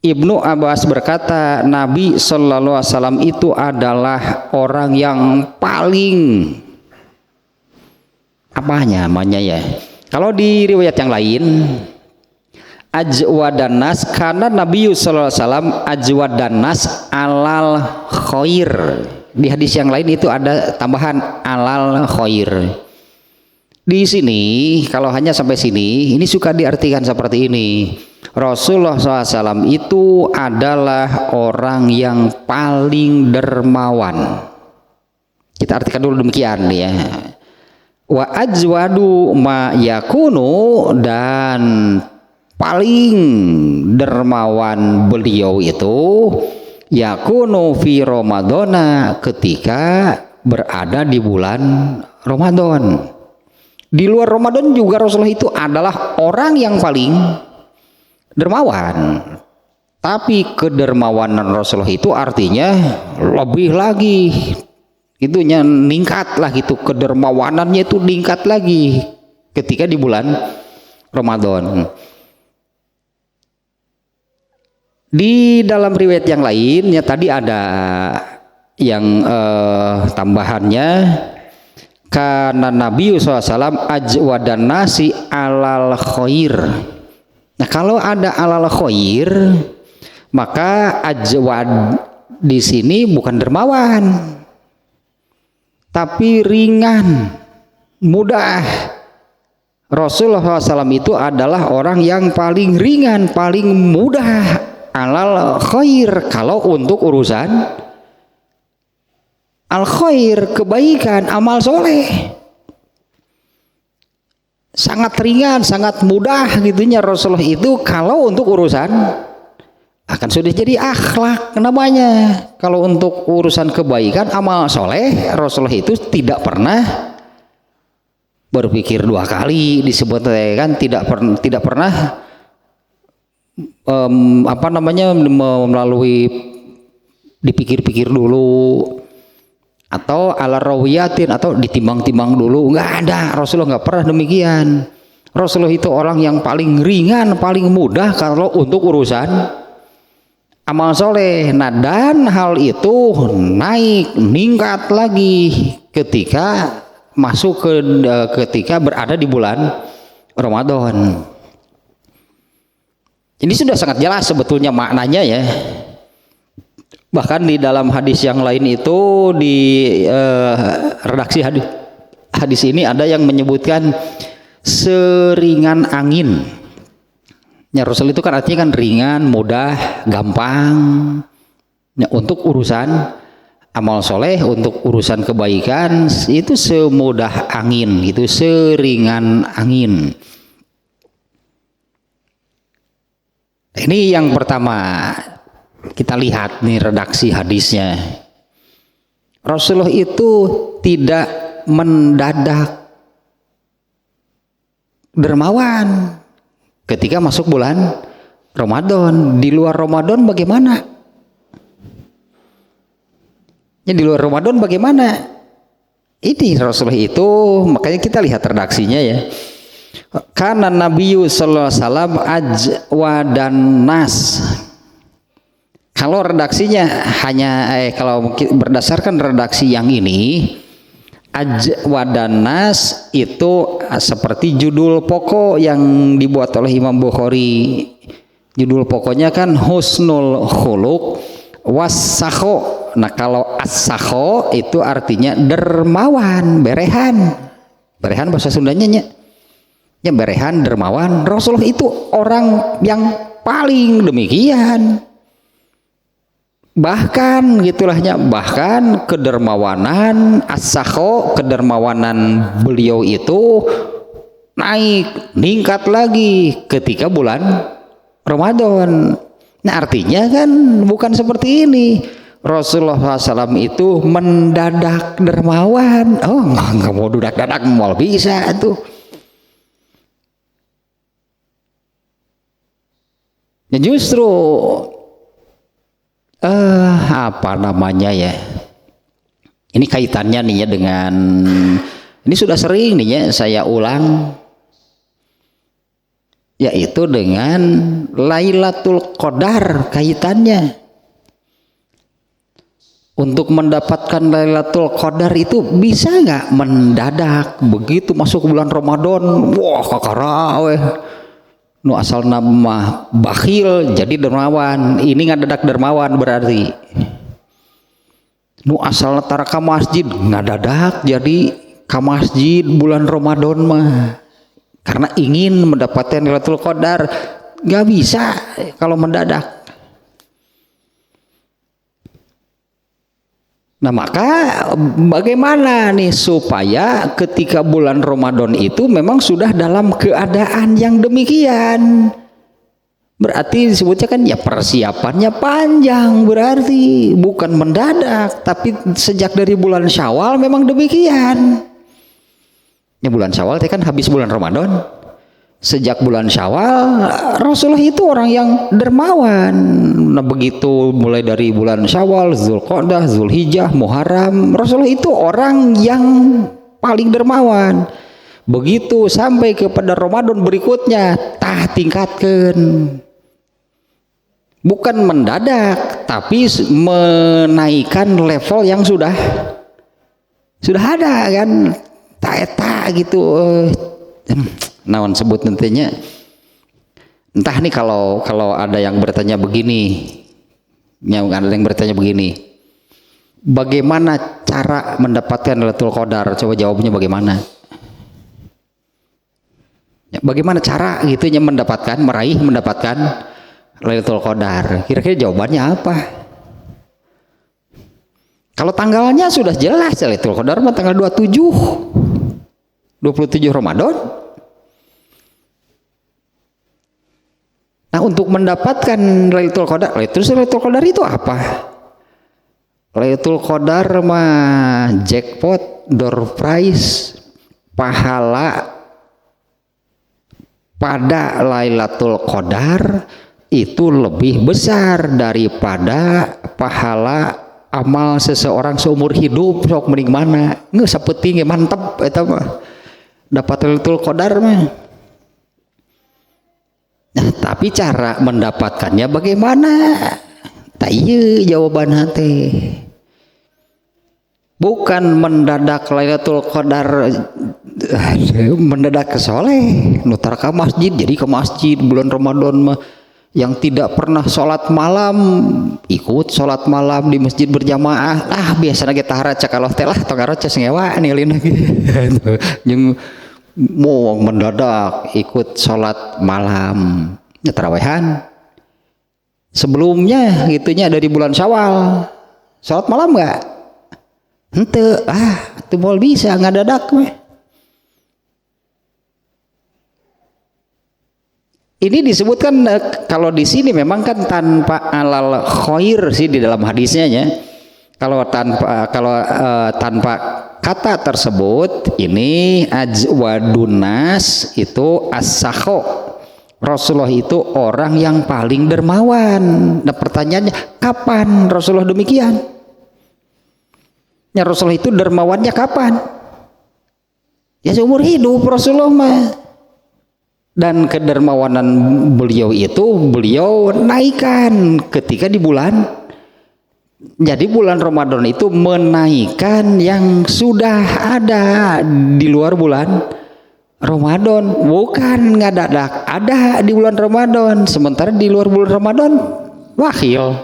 Ibnu Abbas berkata, Nabi sallallahu alaihi wasallam itu adalah orang yang paling namanya ya. Kalau di riwayat yang lain ajwadan nas, karena Nabi sallallahu alaihi wasallam ajwadan nas alal khair. Di hadis yang lain itu ada tambahan alal khair. Di sini kalau hanya sampai sini, ini suka diartikan seperti ini. Rasulullah SAW itu adalah orang yang paling dermawan. Kita artikan dulu demikian ya. Wa ajwadu ma yakunu, dan paling dermawan beliau itu yakunu fi Ramadana, ketika berada di bulan Ramadan. Di luar Ramadan juga Rasulullah itu adalah orang yang paling dermawan. Tapi kedermawanan Rasulullah itu artinya lebih lagi, itunya meningkat lah gitu, kedermawanannya itu meningkat lagi ketika di bulan Ramadan. Di dalam riwayat yang lain ya tadi ada yang tambahannya, karena Nabi SAW ajwadan nasi alal khair. Nah, kalau ada alal khair, maka ajwad di sini bukan dermawan, tapi ringan, mudah. Rasulullah SAW itu adalah orang yang paling ringan, paling mudah alal khair kalau untuk urusan al khair, kebaikan, amal soleh. Sangat ringan, sangat mudah gitunya Rasulullah itu kalau untuk urusan akan sudah jadi akhlak namanya. Kalau untuk urusan kebaikan, amal soleh, Rasulullah itu tidak pernah berpikir dua kali, disebut kan tidak pernah melalui dipikir-pikir dulu atau ala rawiyatin atau ditimbang-timbang dulu, nggak ada. Rasulullah nggak pernah demikian. Rasulullah itu orang yang paling ringan, paling mudah kalau untuk urusan amal soleh. Nah, dan hal itu meningkat lagi ketika ketika berada di bulan Ramadan. Ini sudah sangat jelas sebetulnya maknanya ya. Bahkan di dalam hadis yang lain itu di redaksi hadis ini ada yang menyebutkan seringan angin. Ya, Rasul itu kan artinya kan ringan, mudah, gampang. Ya, untuk urusan amal soleh, untuk urusan kebaikan itu semudah angin, itu seringan angin. Ini yang pertama. Kita lihat nih redaksi hadisnya. Rasulullah itu tidak mendadak dermawan ketika masuk bulan Ramadan. Di luar Ramadan bagaimana? Ya, di luar Ramadan bagaimana? Ini Rasulullah itu, makanya kita lihat redaksinya ya. Karena Nabi sallallahu alaihi wasallam ajwadan nas. Kalau redaksinya hanya kalau berdasarkan redaksi yang ini, ajwadan nas itu seperti judul pokok yang dibuat oleh Imam Bukhari. Judul pokoknya kan husnul khuluq wassakho. Nah, kalau as-sakho itu artinya dermawan, berehan. Berehan bahasa Sundanya nya. Ya, berehan, dermawan. Rasulullah itu orang yang paling demikian. Bahkan gitulahnya, bahkan kedermawanan as-sakho, kedermawanan beliau itu meningkat lagi ketika bulan Ramadan. Nah, artinya kan bukan seperti ini. Rasulullah SAW itu mendadak dermawan. Oh, nggak mau dadak-dadak, mau bisa tuh. Ya, justru apa namanya ya, ini kaitannya nih ya dengan, ini sudah sering nih ya saya ulang, yaitu dengan Lailatul Qadar kaitannya. Untuk mendapatkan Lailatul Qadar itu bisa nggak mendadak begitu masuk bulan Ramadan? Wah, kakara weh. Nu asal nama bakhil jadi dermawan, ini ngadadak dermawan berarti. Nu asal tara ka masjid ngadadak jadi ka masjid bulan Ramadan mah karena ingin mendapatkan Lailatul Qadar, nggak bisa kalau mendadak. Nah, maka bagaimana nih supaya ketika bulan Ramadan itu memang sudah dalam keadaan yang demikian? Berarti disebutnya kan ya persiapannya panjang, berarti bukan mendadak, tapi sejak dari bulan Syawal memang demikian. Ya, bulan Syawal itu kan habis bulan Ramadan. Sejak bulan Syawal Rasulullah itu orang yang dermawan. Nah, begitu mulai dari bulan Syawal, Zulqa'dah, Zulhijjah, Muharram, Rasulullah itu orang yang paling dermawan. Begitu sampai kepada Ramadan berikutnya, tingkatkan. Bukan mendadak, tapi menaikkan level yang sudah ada kan. Tak gitu. Naon sebut nantinya, entah nih kalau ada yang bertanya begini, Bagaimana cara mendapatkan Lailatul Qadar? Coba jawabnya bagaimana? Ya, bagaimana cara gitunya mendapatkan Lailatul Qadar? Kira-kira jawabannya apa? Kalau tanggalnya sudah jelas, Lailatul Qadar mah tanggal 27 Ramadan. Nah, untuk mendapatkan Lailatul Qadar itu apa? Lailatul Qadar mah jackpot, door prize, pahala pada Lailatul Qadar itu lebih besar daripada pahala amal seseorang seumur hidup. Sok mending mana? Nggak sapeting mantep eta mah. Dapat Lailatul Qadar mah. Nah, tapi cara mendapatkannya bagaimana? Tak iya jawaban hati. Bukan mendadak Lailatul Qadar mendadak ke soleh, nutar ke masjid, jadi ke masjid bulan Ramadan mah. Yang tidak pernah sholat malam ikut sholat malam di masjid berjamaah. Biasanya kita haraca kalau telah atau haraca sengewa nilin lagi. Yang mau mendadak ikut sholat malam ya tarawehan. Sebelumnya gitunya dari bulan Syawal sholat malam nggak? Henteu, itu mau bisa ngadadak meh. Ini disebutkan kalau di sini memang kan tanpa alal khair sih di dalam hadisnya ya. Kalau tanpa kata tersebut ini ajwadunas itu as-sakho. Rasulullah itu orang yang paling dermawan. Nah, pertanyaannya kapan Rasulullah demikian? Ya, Rasulullah itu dermawannya kapan? Ya seumur hidup Rasulullah mah. Dan kedermawanan beliau itu beliau naikkan ketika di bulan. Jadi bulan Ramadan itu menaikkan yang sudah ada di luar bulan Ramadan, bukan ngadadak ada di bulan Ramadan, sementara di luar bulan Ramadan wakil.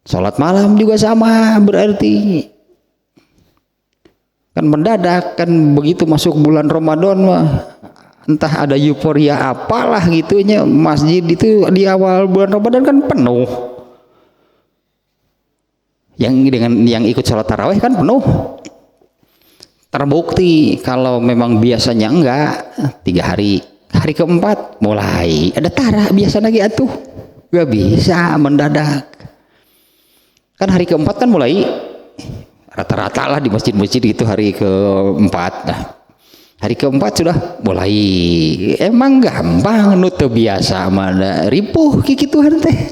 Sholat malam juga sama berarti. Kan mendadak, kan begitu masuk bulan Ramadan mah entah ada euforia apalah gitunya, masjid itu di awal bulan Ramadan kan penuh. Yang ikut sholat tarawih kan penuh. Terbukti kalau memang biasanya enggak 3 hari, hari keempat mulai ada tara biasa lagi atuh, gak bisa mendadak. Kan hari keempat kan mulai rata-rata lah di masjid-masjid itu hari keempat. Nah, hari keempat sudah mulai emang gampang nu teu biasa mana ripuh kikituhan teh.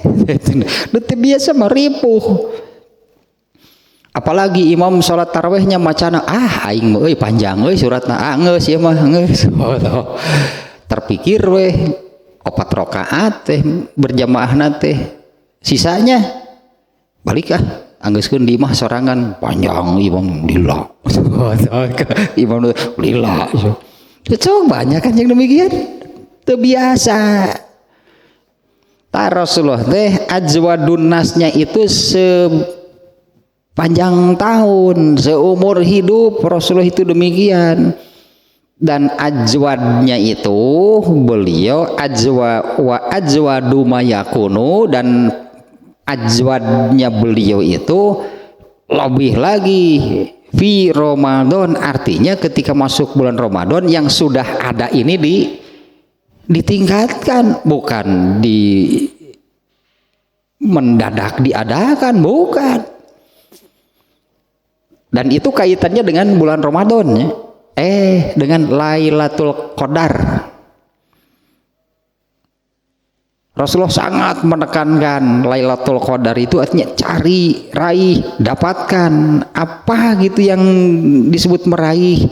Nu teu biasa mah ripuh. Apalagi imam sholat tarawihnya macana aing mah euy panjang euy suratna geus ieu mah geus. Terpikir weh 4 rakaat teh berjamaahna teh. Sisanya balik anggeuskeun di mah sorangan panjang imam lila. Imam lila. Cocok banyak kan yang demikian. Teu biasa. Rasulullah teh ajwadun nasnya itu sepanjang tahun, seumur hidup Rasulullah itu demikian. Dan ajwadnya itu beliau ajwadu mayakunu, dan ajwadnya beliau itu lebih lagi fi Ramadan, artinya ketika masuk bulan Ramadan yang sudah ada ini ditingkatkan, bukan mendadak diadakan, bukan. Dan itu kaitannya dengan bulan Ramadan ya. Dengan Lailatul Qadar. Rasulullah sangat menekankan Lailatul Qadar itu artinya cari, raih, dapatkan. Apa gitu yang disebut meraih?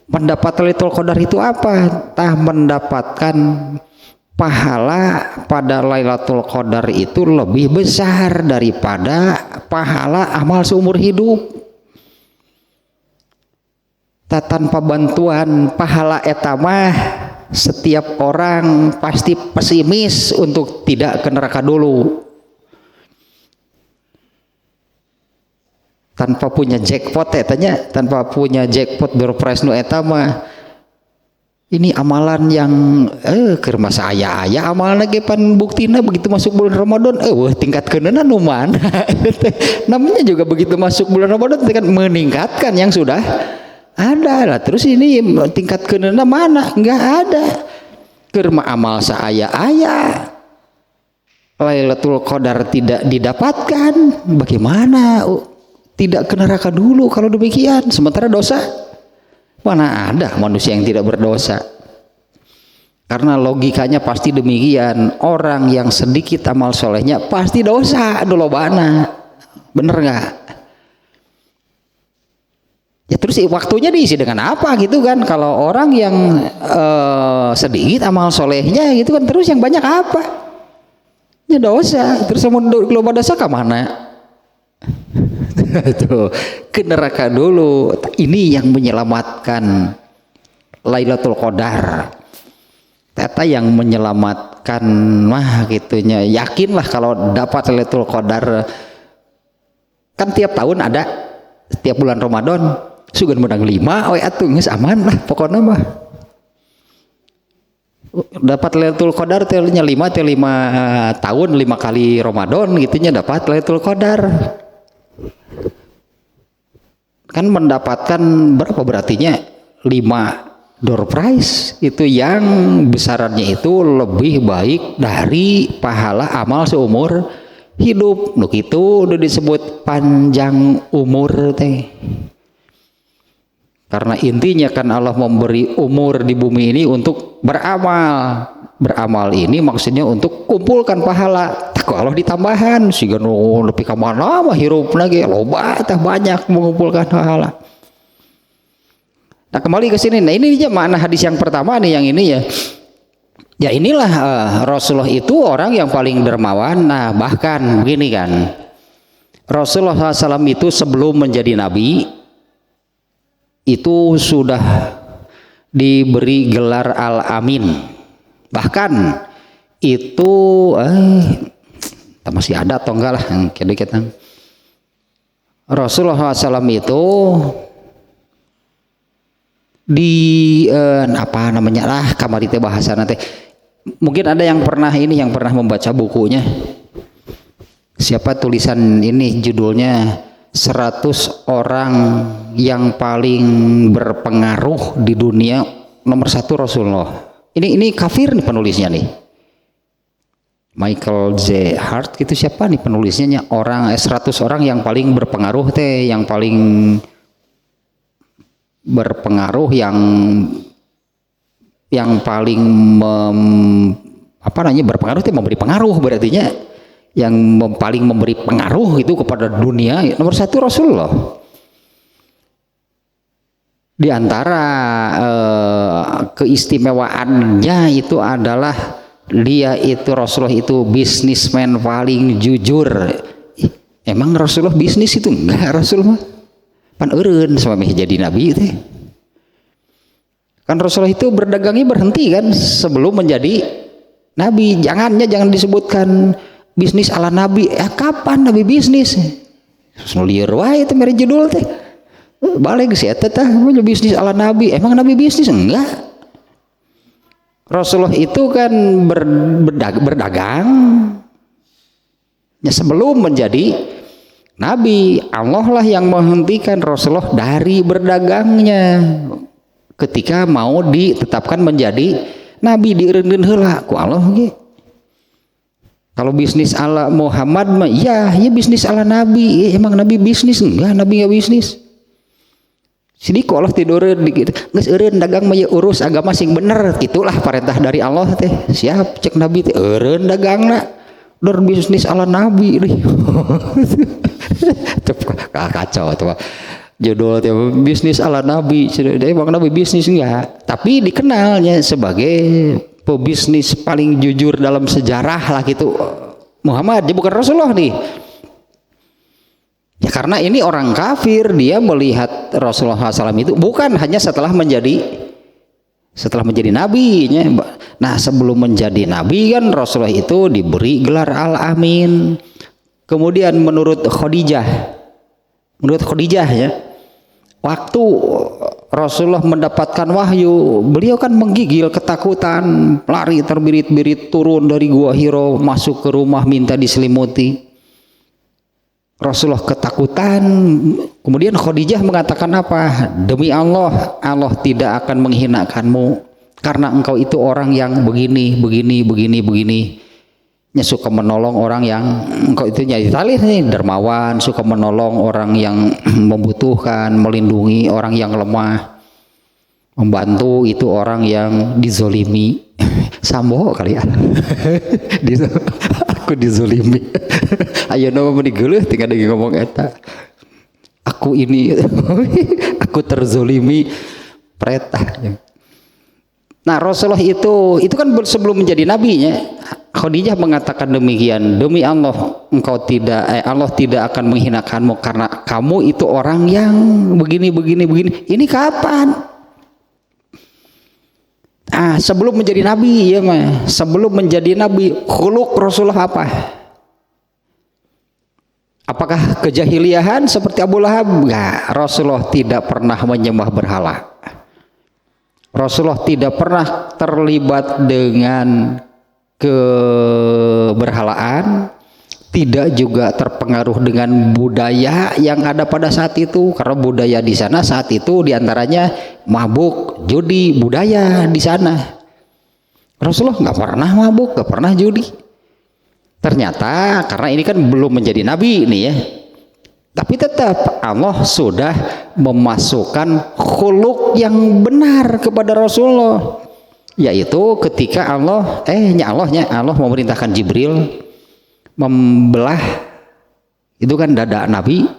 Mendapat Lailatul Qadar itu apa? Mendapatkan pahala pada Lailatul Qadar itu lebih besar daripada pahala amal seumur hidup. Tanpa bantuan pahala etamah, setiap orang pasti pesimis untuk tidak ke neraka dulu. tanpa punya jackpot tanya, tanpa punya jackpot door prize nu eta mah ini amalan yang keur masa aya amalan ge pan buktina begitu masuk bulan Ramadan tingkatkeunna nu mana namanya juga begitu masuk bulan Ramadan kan meningkatkan yang sudah ada lah. Terus ini tingkatkeunna mana? Enggak ada. Keur amal saaya-aya Lailatul Qadar tidak didapatkan, bagaimana tidak ke neraka dulu kalau demikian, sementara dosa mana ada manusia yang tidak berdosa. Karena logikanya pasti demikian, orang yang sedikit amal solehnya pasti dosa dulu bana, bener nggak? Ya terus waktunya diisi dengan apa gitu kan? Kalau orang yang sedikit amal solehnya gitu kan, terus yang banyak apa? Ya dosa. Terus mau loba dosa ke mana? Tuh, ke neraka dulu. Ini yang menyelamatkan Lailatul Qadar. Tata yang menyelamatkan mah gitunya. Yakinlah kalau dapat Lailatul Qadar, kan tiap tahun ada, setiap bulan Ramadan sugan menang 5 atuh geus aman lah pokoknya mah. Dapat Lailatul Qadar telnya 5 tahun 5 kali Ramadan gitunya dapat Lailatul Qadar. Kan mendapatkan berapa berartinya 5 door prize itu yang besarannya itu lebih baik dari pahala amal seumur hidup. Nuk itu udah disebut panjang umur teh. Karena intinya kan Allah memberi umur di bumi ini untuk beramal. Beramal ini maksudnya untuk kumpulkan pahala. Tak Allah ditambahan siga nu nepi ka mana mah hirupna ge loba tah banyak mengumpulkan pahala. Nah kembali ke sini. Nah ini aja makna hadis yang pertama nih yang ini ya. Ya inilah Rasulullah itu orang yang paling dermawan. Nah bahkan begini kan, Rasulullah SAW itu sebelum menjadi nabi itu sudah diberi gelar Al-Amin. Bahkan itu masih ada atau enggak lah yang kita Rasulullah SAW itu di apa namanya lah kamari teh bahasa nanti mungkin ada yang pernah membaca bukunya, siapa tulisan ini judulnya 100 orang yang paling berpengaruh di dunia, nomor 1 Rasulullah. Ini kafir nih penulisnya nih, Michael J. Hart gitu, siapa nih penulisnya? 100 orang yang paling berpengaruh teh, yang paling berpengaruh, yang paling berpengaruh teh, memberi pengaruh berartinya yang paling memberi pengaruh itu kepada dunia. Nomor 1 Rasulullah. Di antara keistimewaannya itu adalah dia itu Rasulullah itu bisnismen paling jujur. Emang Rasulullah bisnis itu enggak? Rasulullah pan eureun sampai jadi nabi teh. Kan Rasulullah itu berdagangnya berhenti kan sebelum menjadi nabi. Jangan disebutkan bisnis ala nabi. Kapan nabi bisnis? Nulieur wae teh mere judul teh. Balik sih eta tah bisnis ala nabi. Emang nabi bisnis? Enggak. Rasulullah itu kan berdagang ya, sebelum menjadi nabi. Allah lah yang menghentikan Rasulullah dari berdagangnya ketika mau ditetapkan menjadi nabi, dieureunkeun heula ku Allah ge. Kalau bisnis ala Muhammad mah ya bisnis ala nabi. Emang nabi bisnis? Enggak, nabi enggak bisnis. Sini kok Allah tidureun dikit geus eureun dagang mah urus agama sing bener, itulah perintah dari Allah teh. Siap cek nabi teh eureun dagangna dor bisnis ala nabi deui. Kacau tuh judul teh bisnis ala nabi. Emang nabi bisnis enggak, tapi dikenalnya sebagai pebisnis paling jujur dalam sejarah lah gitu. Muhammad dia bukan Rasulullah nih. Ya karena ini orang kafir, dia melihat Rasulullah SAW itu bukan hanya setelah menjadi nabi. Nah sebelum menjadi nabi kan Rasulullah itu diberi gelar Al-Amin. Kemudian menurut Khadijah Menurut Khadijah ya, waktu Rasulullah mendapatkan wahyu, beliau kan menggigil ketakutan, lari terbirit-birit turun dari gua Hiro, masuk ke rumah minta diselimuti. Rasulullah ketakutan, kemudian Khadijah mengatakan apa? Demi Allah, Allah tidak akan menghinakanmu karena engkau itu orang yang begini, suka menolong orang yang engkau itu jadi talih nih, dermawan, suka menolong orang yang membutuhkan, melindungi orang yang lemah, membantu itu orang yang dizolimi. Sambo kali ya. Aku dizolimi. Ayo nama meniguluh tinggal lagi ngomong eta. Aku ini aku terzolimi perintah. Nah Rasulullah itu kan sebelum menjadi nabinya, Khadijah mengatakan demikian, demi Allah Allah tidak akan menghinakanmu karena kamu itu orang yang begini. Ini kapan? Sebelum menjadi nabi ya mah. Sebelum menjadi nabi, khuluq Rasulullah apa? Apakah kejahiliahan seperti Abu Lahab? Enggak, Rasulullah tidak pernah menyembah berhala. Rasulullah tidak pernah terlibat dengan keberhalaan, tidak juga terpengaruh dengan budaya yang ada pada saat itu, karena budaya di sana saat itu diantaranya mabuk, judi, budaya di sana. Rasulullah nggak pernah mabuk, nggak pernah judi. Ternyata karena ini kan belum menjadi nabi nih ya, tapi tetap Allah sudah memasukkan khuluq yang benar kepada Rasulullah, yaitu ketika Allah memerintahkan Jibril membelah itu kan dada Nabi.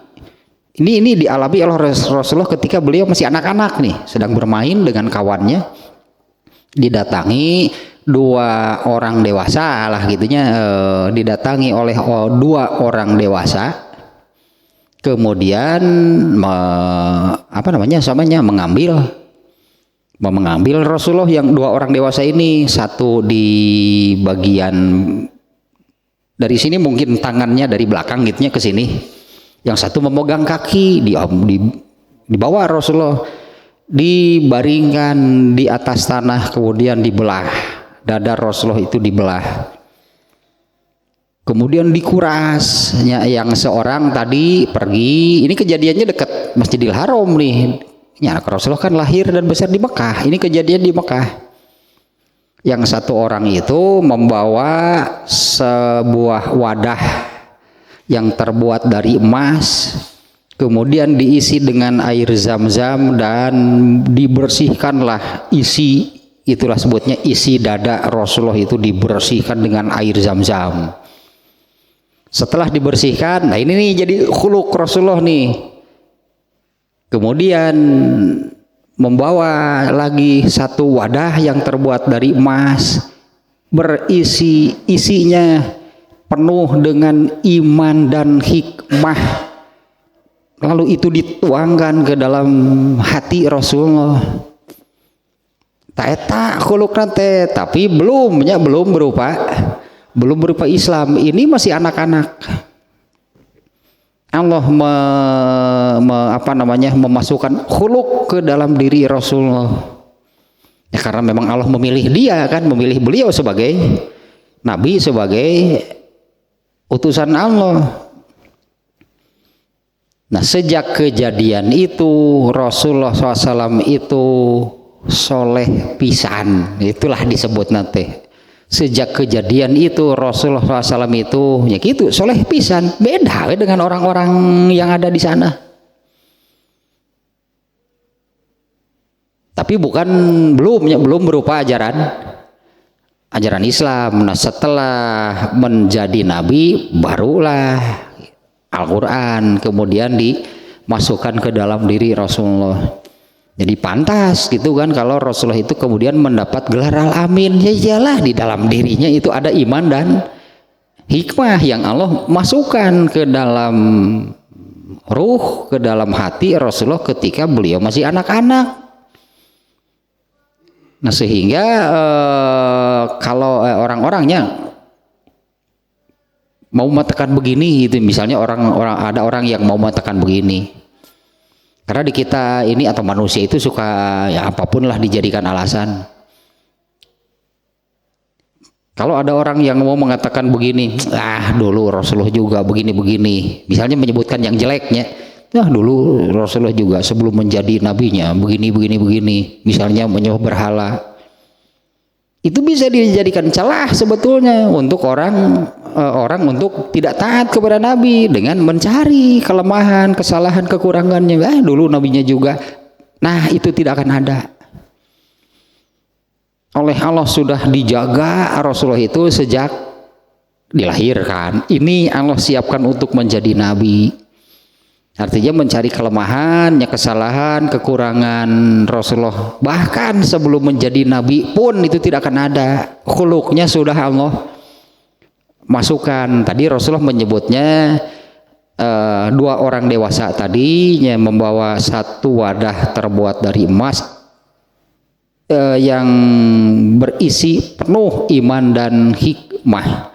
Ini dialami oleh Rasulullah ketika beliau masih anak-anak nih, sedang bermain dengan kawannya, didatangi dua orang dewasa lah gitunya, didatangi oleh dua orang dewasa. Kemudian mengambil Rasulullah yang dua orang dewasa ini, satu di bagian dari sini mungkin tangannya dari belakang gitunya ke sini, yang satu memegang kaki, dibawa Rasulullah, dibaringkan di atas tanah, kemudian dibelah dada Rasulullah itu dibelah. Kemudian dikuras, yang seorang tadi pergi, ini kejadiannya dekat Masjidil Haram nih. Ya, Rasulullah kan lahir dan besar di Mekah, ini kejadian di Mekah. Yang satu orang itu membawa sebuah wadah yang terbuat dari emas, kemudian diisi dengan air zam-zam dan dibersihkanlah itulah sebutnya isi dada Rasulullah itu dibersihkan dengan air zam-zam. Setelah dibersihkan, nah ini nih jadi khuluq Rasulullah nih. Kemudian membawa lagi satu wadah yang terbuat dari emas, isinya penuh dengan iman dan hikmah. Lalu itu dituangkan ke dalam hati Rasulullah. Taeta khuluq nate, tapi belum berupa Islam, ini masih anak-anak. Allah memasukkan khuluq ke dalam diri Rasulullah. Ya karena memang Allah memilih dia kan, memilih beliau sebagai nabi, sebagai utusan Allah. Nah sejak kejadian itu Rasulullah SAW itu soleh pisan, itulah disebut nanti. Sejak kejadian itu Rasulullah SAW itu ya gitu soleh pisan, beda dengan orang-orang yang ada di sana. Tapi belum berupa ajaran Islam. Nah setelah menjadi nabi barulah Al-Quran kemudian dimasukkan ke dalam diri Rasulullah. Jadi pantas gitu kan kalau Rasulullah itu kemudian mendapat gelar Al-Amin. Ya iyalah di dalam dirinya itu ada iman dan hikmah yang Allah masukkan ke dalam ruh, ke dalam hati Rasulullah ketika beliau masih anak-anak. Nah sehingga kalau orang-orangnya mau mengatakan begini gitu, misalnya ada orang yang mau mengatakan begini. Karena di kita ini atau manusia itu suka ya apapun lah dijadikan alasan. Kalau ada orang yang mau mengatakan begini, dulu Rasulullah juga begini-begini, misalnya menyebutkan yang jeleknya, dulu Rasulullah juga sebelum menjadi nabinya begini, misalnya menyembah berhala. Itu bisa dijadikan celah sebetulnya untuk orang untuk tidak taat kepada Nabi dengan mencari kelemahan, kesalahan, kekurangannya. Dulu nabinya juga. Nah, itu tidak akan ada. Oleh Allah sudah dijaga Rasulullah itu sejak dilahirkan. Ini Allah siapkan untuk menjadi nabi. Artinya mencari kelemahannya, kesalahan, kekurangan Rasulullah. Bahkan sebelum menjadi nabi pun itu tidak akan ada. Khuluknya sudah Allah masukkan. Tadi Rasulullah menyebutnya dua orang dewasa tadinya membawa satu wadah terbuat dari emas yang berisi penuh iman dan hikmah,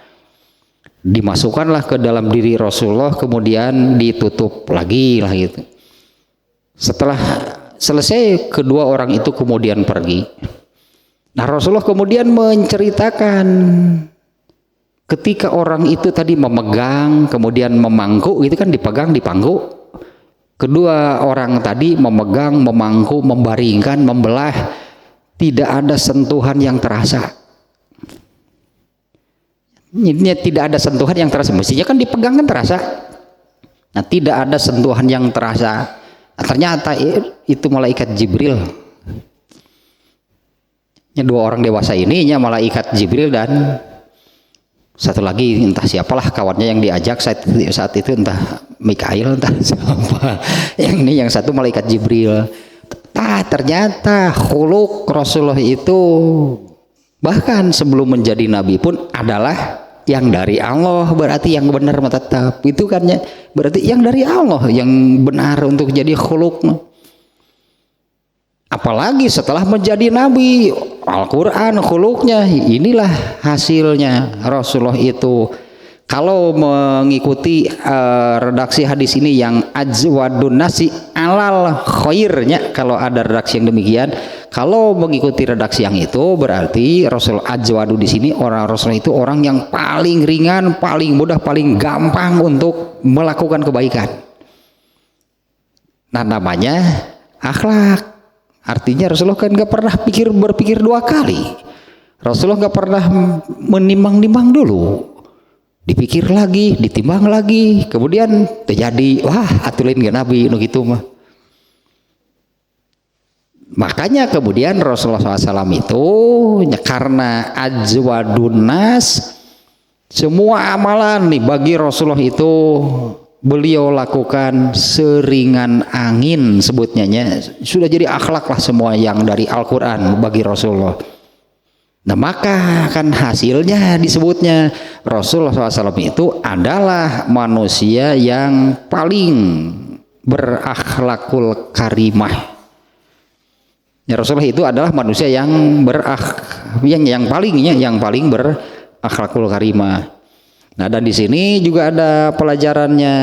dimasukkanlah ke dalam diri Rasulullah, kemudian ditutup lagi lah gitu. Setelah selesai, kedua orang itu kemudian pergi. Nah, Rasulullah kemudian menceritakan ketika orang itu tadi memegang kemudian memangku, itu kan dipegang dipangku. Kedua orang tadi memegang, memangku, membaringkan, membelah. Tidak ada sentuhan yang terasa. Ini tidak ada sentuhan yang terasa. Mestinya kan dipegang kan terasa. Nah, tidak ada sentuhan yang terasa. Nah, ternyata itu malaikat Jibril. Dua orang dewasa ini malaikat Jibril dan satu lagi entah siapalah kawannya yang diajak saat itu, entah Mikail entah siapa. Yang satu malaikat Jibril. Ternyata khuluk Rasulullah itu bahkan sebelum menjadi nabi pun adalah yang dari Allah, berarti yang benar tetap itu kan ya, berarti yang dari Allah yang benar untuk jadi khuluk. Apalagi setelah menjadi nabi, Al-Quran khuluknya, inilah hasilnya Rasulullah itu. Kalau mengikuti redaksi hadis ini yang ajwadun nasi alal khairnya, kalau ada redaksi yang demikian, kalau mengikuti redaksi yang itu berarti Rasul ajwadu di sini orang Rasul itu orang yang paling ringan, paling mudah, paling gampang untuk melakukan kebaikan. Nah, namanya akhlak. Artinya Rasulullah kan gak pernah berpikir dua kali. Rasulullah gak pernah menimbang-nimbang dulu. Dipikir lagi, ditimbang lagi, kemudian terjadi, atulin ke Nabi gitu mah. Makanya kemudian Rasulullah SAW itu karena ajwadun nas, semua amalan nih bagi Rasulullah itu beliau lakukan seringan angin, sebutnya sudah jadi akhlak lah semua yang dari Al-Quran bagi Rasulullah. Nah, maka kan hasilnya disebutnya Rasulullah SAW itu adalah manusia yang paling berakhlakul karimah. Ya, Rasulullah itu adalah manusia yang yang paling berakhlakul karimah. Nah, dan di sini juga ada pelajarannya.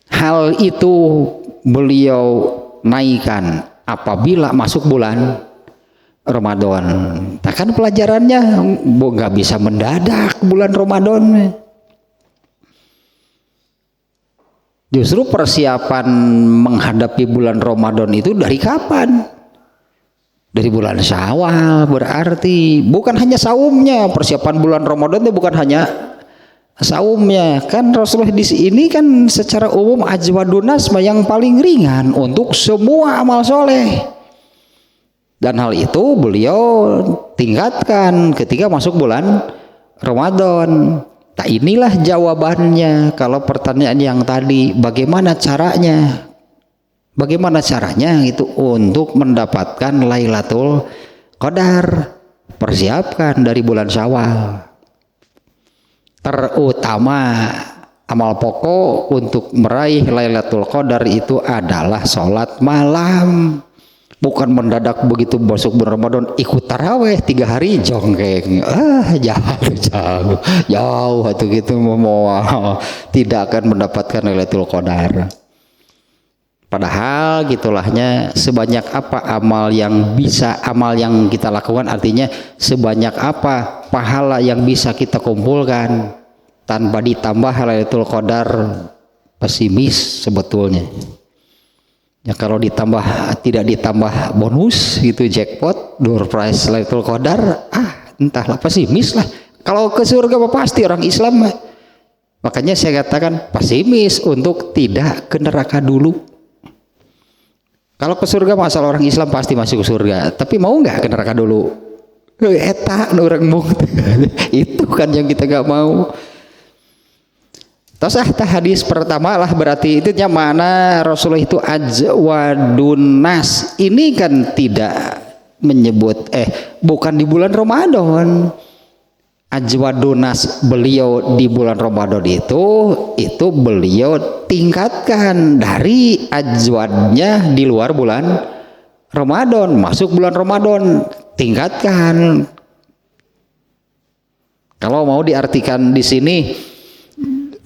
Hal itu beliau naikkan apabila masuk bulan Ramadan. Nah, kan pelajarannya nggak bisa mendadak bulan Ramadan. Justru persiapan menghadapi bulan Ramadan itu dari kapan? Dari bulan Syawal, berarti bukan hanya saumnya. Persiapan bulan Ramadan itu bukan hanya saumnya. Kan Rasulullah di sini kan secara umum ajwadun nas yang paling ringan untuk semua amal soleh. Dan hal itu beliau tingkatkan ketika masuk bulan Ramadan. Nah, inilah jawabannya kalau pertanyaan yang tadi, bagaimana caranya? Bagaimana caranya itu untuk mendapatkan Lailatul Qadar? Persiapkan dari bulan Syawal. Terutama amal pokok untuk meraih Lailatul Qadar itu adalah sholat malam. Bukan mendadak begitu masuk bulan Ramadan ikut taraweh 3 hari jongkeng, jauh atau gitu mau tidak akan mendapatkan Lailatul Qadar. Padahal gitulahnya sebanyak apa amal yang kita lakukan, artinya sebanyak apa pahala yang bisa kita kumpulkan tanpa ditambah Lailatul Qadar, pesimis sebetulnya. Ya kalau tidak ditambah bonus gitu, jackpot, door prize Lailatul Qadar, entahlah, pesimis lah. Kalau ke surga pasti orang Islam. Makanya saya katakan pesimis untuk tidak ke neraka dulu. Kalau ke surga masalah orang Islam pasti masuk ke surga, tapi mau nggak ke neraka dulu? Eta orang mau itu kan yang kita nggak mau. Tasah hadis pertama lah berarti itu mana Rasulullah itu ajwadun nas. Ini kan tidak menyebut bukan di bulan Ramadan. Ajwadun nas beliau di bulan Ramadan itu beliau tingkatkan dari ajwadnya di luar bulan Ramadan, masuk bulan Ramadan tingkatkan. Kalau mau diartikan di sini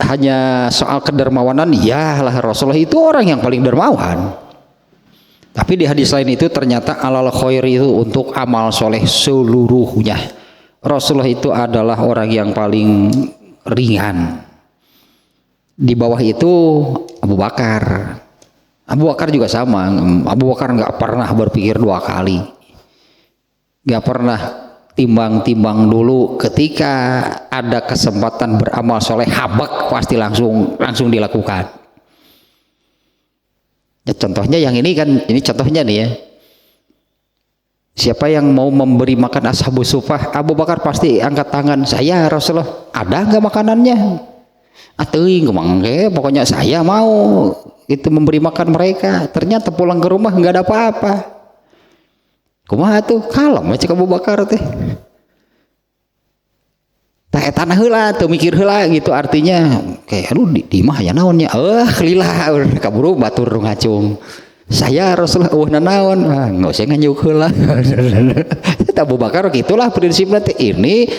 hanya soal kedermawanan, ya lah Rasulullah itu orang yang paling dermawan. Tapi di hadis lain itu ternyata alal khairi itu untuk amal soleh seluruhnya. Rasulullah itu adalah orang yang paling ringan. Di bawah itu Abu Bakar. Abu Bakar juga sama. Abu Bakar nggak pernah berpikir 2 kali. Nggak pernah timbang-timbang dulu, ketika ada kesempatan beramal soleh habak pasti langsung dilakukan. Ya, contohnya yang ini kan, ini contohnya nih ya, siapa yang mau memberi makan ashabus sufah, Abu Bakar pasti angkat tangan, saya Rasulullah, ada nggak makanannya? Atuing kemangke, pokoknya saya mau itu memberi makan mereka. Ternyata pulang ke rumah nggak ada apa-apa. Kumaha tuh kalem aja Abu Bakar teh. Tah tanah heula teu mikir heula gitu, artinya kayak aduh di mah ya naonnya. Lila kaburu batur ngacung. Saya Rasulullah nanaon, enggak usah nganyuk heula. Abu Bakar gitulah prinsipnya teh, ini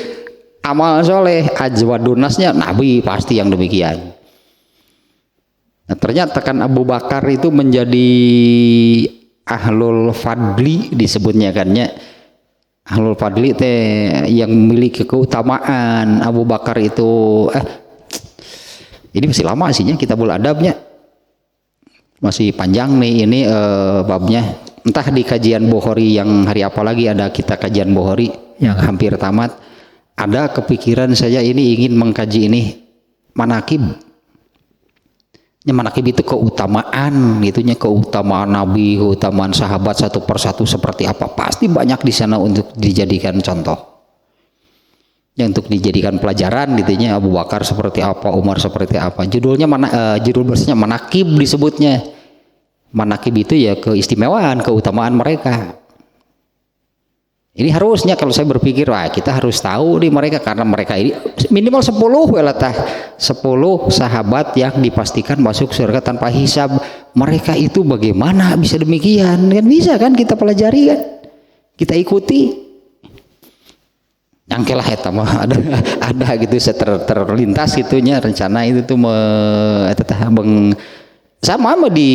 amal soleh ajwadunasnya Nabi pasti yang demikian. Nah, ternyata kan Abu Bakar itu menjadi ahlul fadli disebutnya kan ya. Ahlul fadli teh yang memiliki keutamaan. Abu Bakar itu ini masih lama sihnya Kitabul Adabnya, masih panjang nih ini babnya. Entah di kajian Bukhari yang hari apa lagi ada kita kajian Bukhari yang hampir tamat, ada kepikiran saya ini ingin mengkaji ini manakib. Manakib itu keutamaan, itunya keutamaan Nabi, keutamaan sahabat satu persatu seperti apa, pasti banyak di sana untuk dijadikan contoh, yang untuk dijadikan pelajaran gitunya. Abu Bakar seperti apa, Umar seperti apa. Judulnya judul bahasanya manakib disebutnya. Manakib itu ya keistimewaan, keutamaan mereka. Ini harusnya kalau saya berpikir, wah kita harus tahu nih mereka, karena mereka ini minimal 10 sahabat yang dipastikan masuk surga tanpa hisab. Mereka itu bagaimana bisa demikian? Kan bisa kan kita pelajari kan, kita ikuti. Nyangkelah eta mah ada gitu terlintas gitunya rencana itu tuh sama di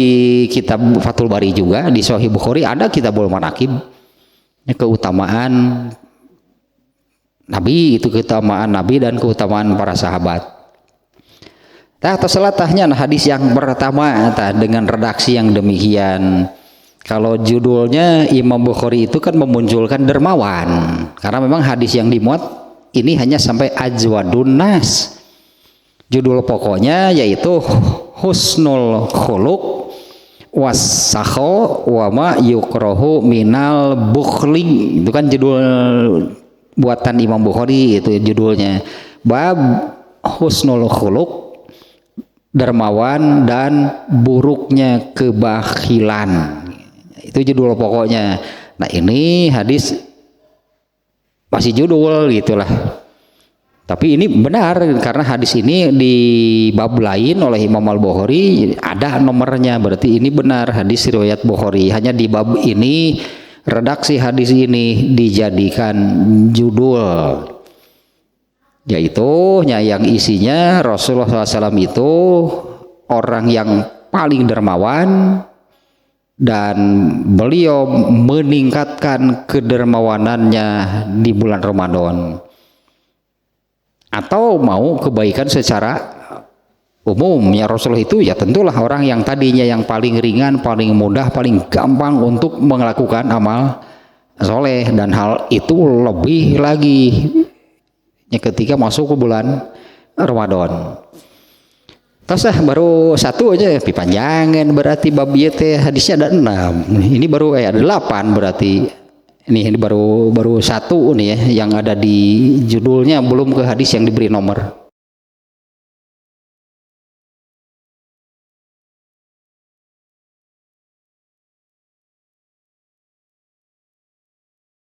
kitab Fathul Bari juga, di Sahih Bukhari ada Kitabul Manaqib. Keutamaan Nabi, itu keutamaan Nabi dan keutamaan para sahabat. Atau selatahnya hadis yang pertama dengan redaksi yang demikian. Kalau judulnya Imam Bukhari itu kan memunculkan dermawan, karena memang hadis yang dimuat ini hanya sampai ajwadun nas. Judul pokoknya yaitu husnul khuluq wasakho wama yukrohu minal bukhli. Itu kan judul buatan Imam Bukhari, itu judulnya bab husnul khuluq, dermawan dan buruknya kebakhilan. Itu judul pokoknya. Nah ini hadis masih judul gitulah, Tapi ini benar karena hadis ini di bab lain oleh Imam Al-Bukhari ada nomornya, berarti ini benar hadis riwayat Bukhari. Hanya di bab ini redaksi hadis ini dijadikan judul, yaitu yang isinya Rasulullah SAW itu orang yang paling dermawan dan beliau meningkatkan kedermawanannya di bulan Ramadan. Atau mau kebaikan secara umum, ya Rasulullah itu ya tentulah orang yang tadinya yang paling ringan, paling mudah, paling gampang untuk melakukan amal soleh, dan hal itu lebih lagi ya ketika masuk ke bulan Ramadan. Tasah baru satu aja pipanjangan, berarti bab ieu teh hadisnya ada 6. Ini baru ada 8 berarti. Ini baru satu nih ya yang ada di judulnya, belum ke hadis yang diberi nomor.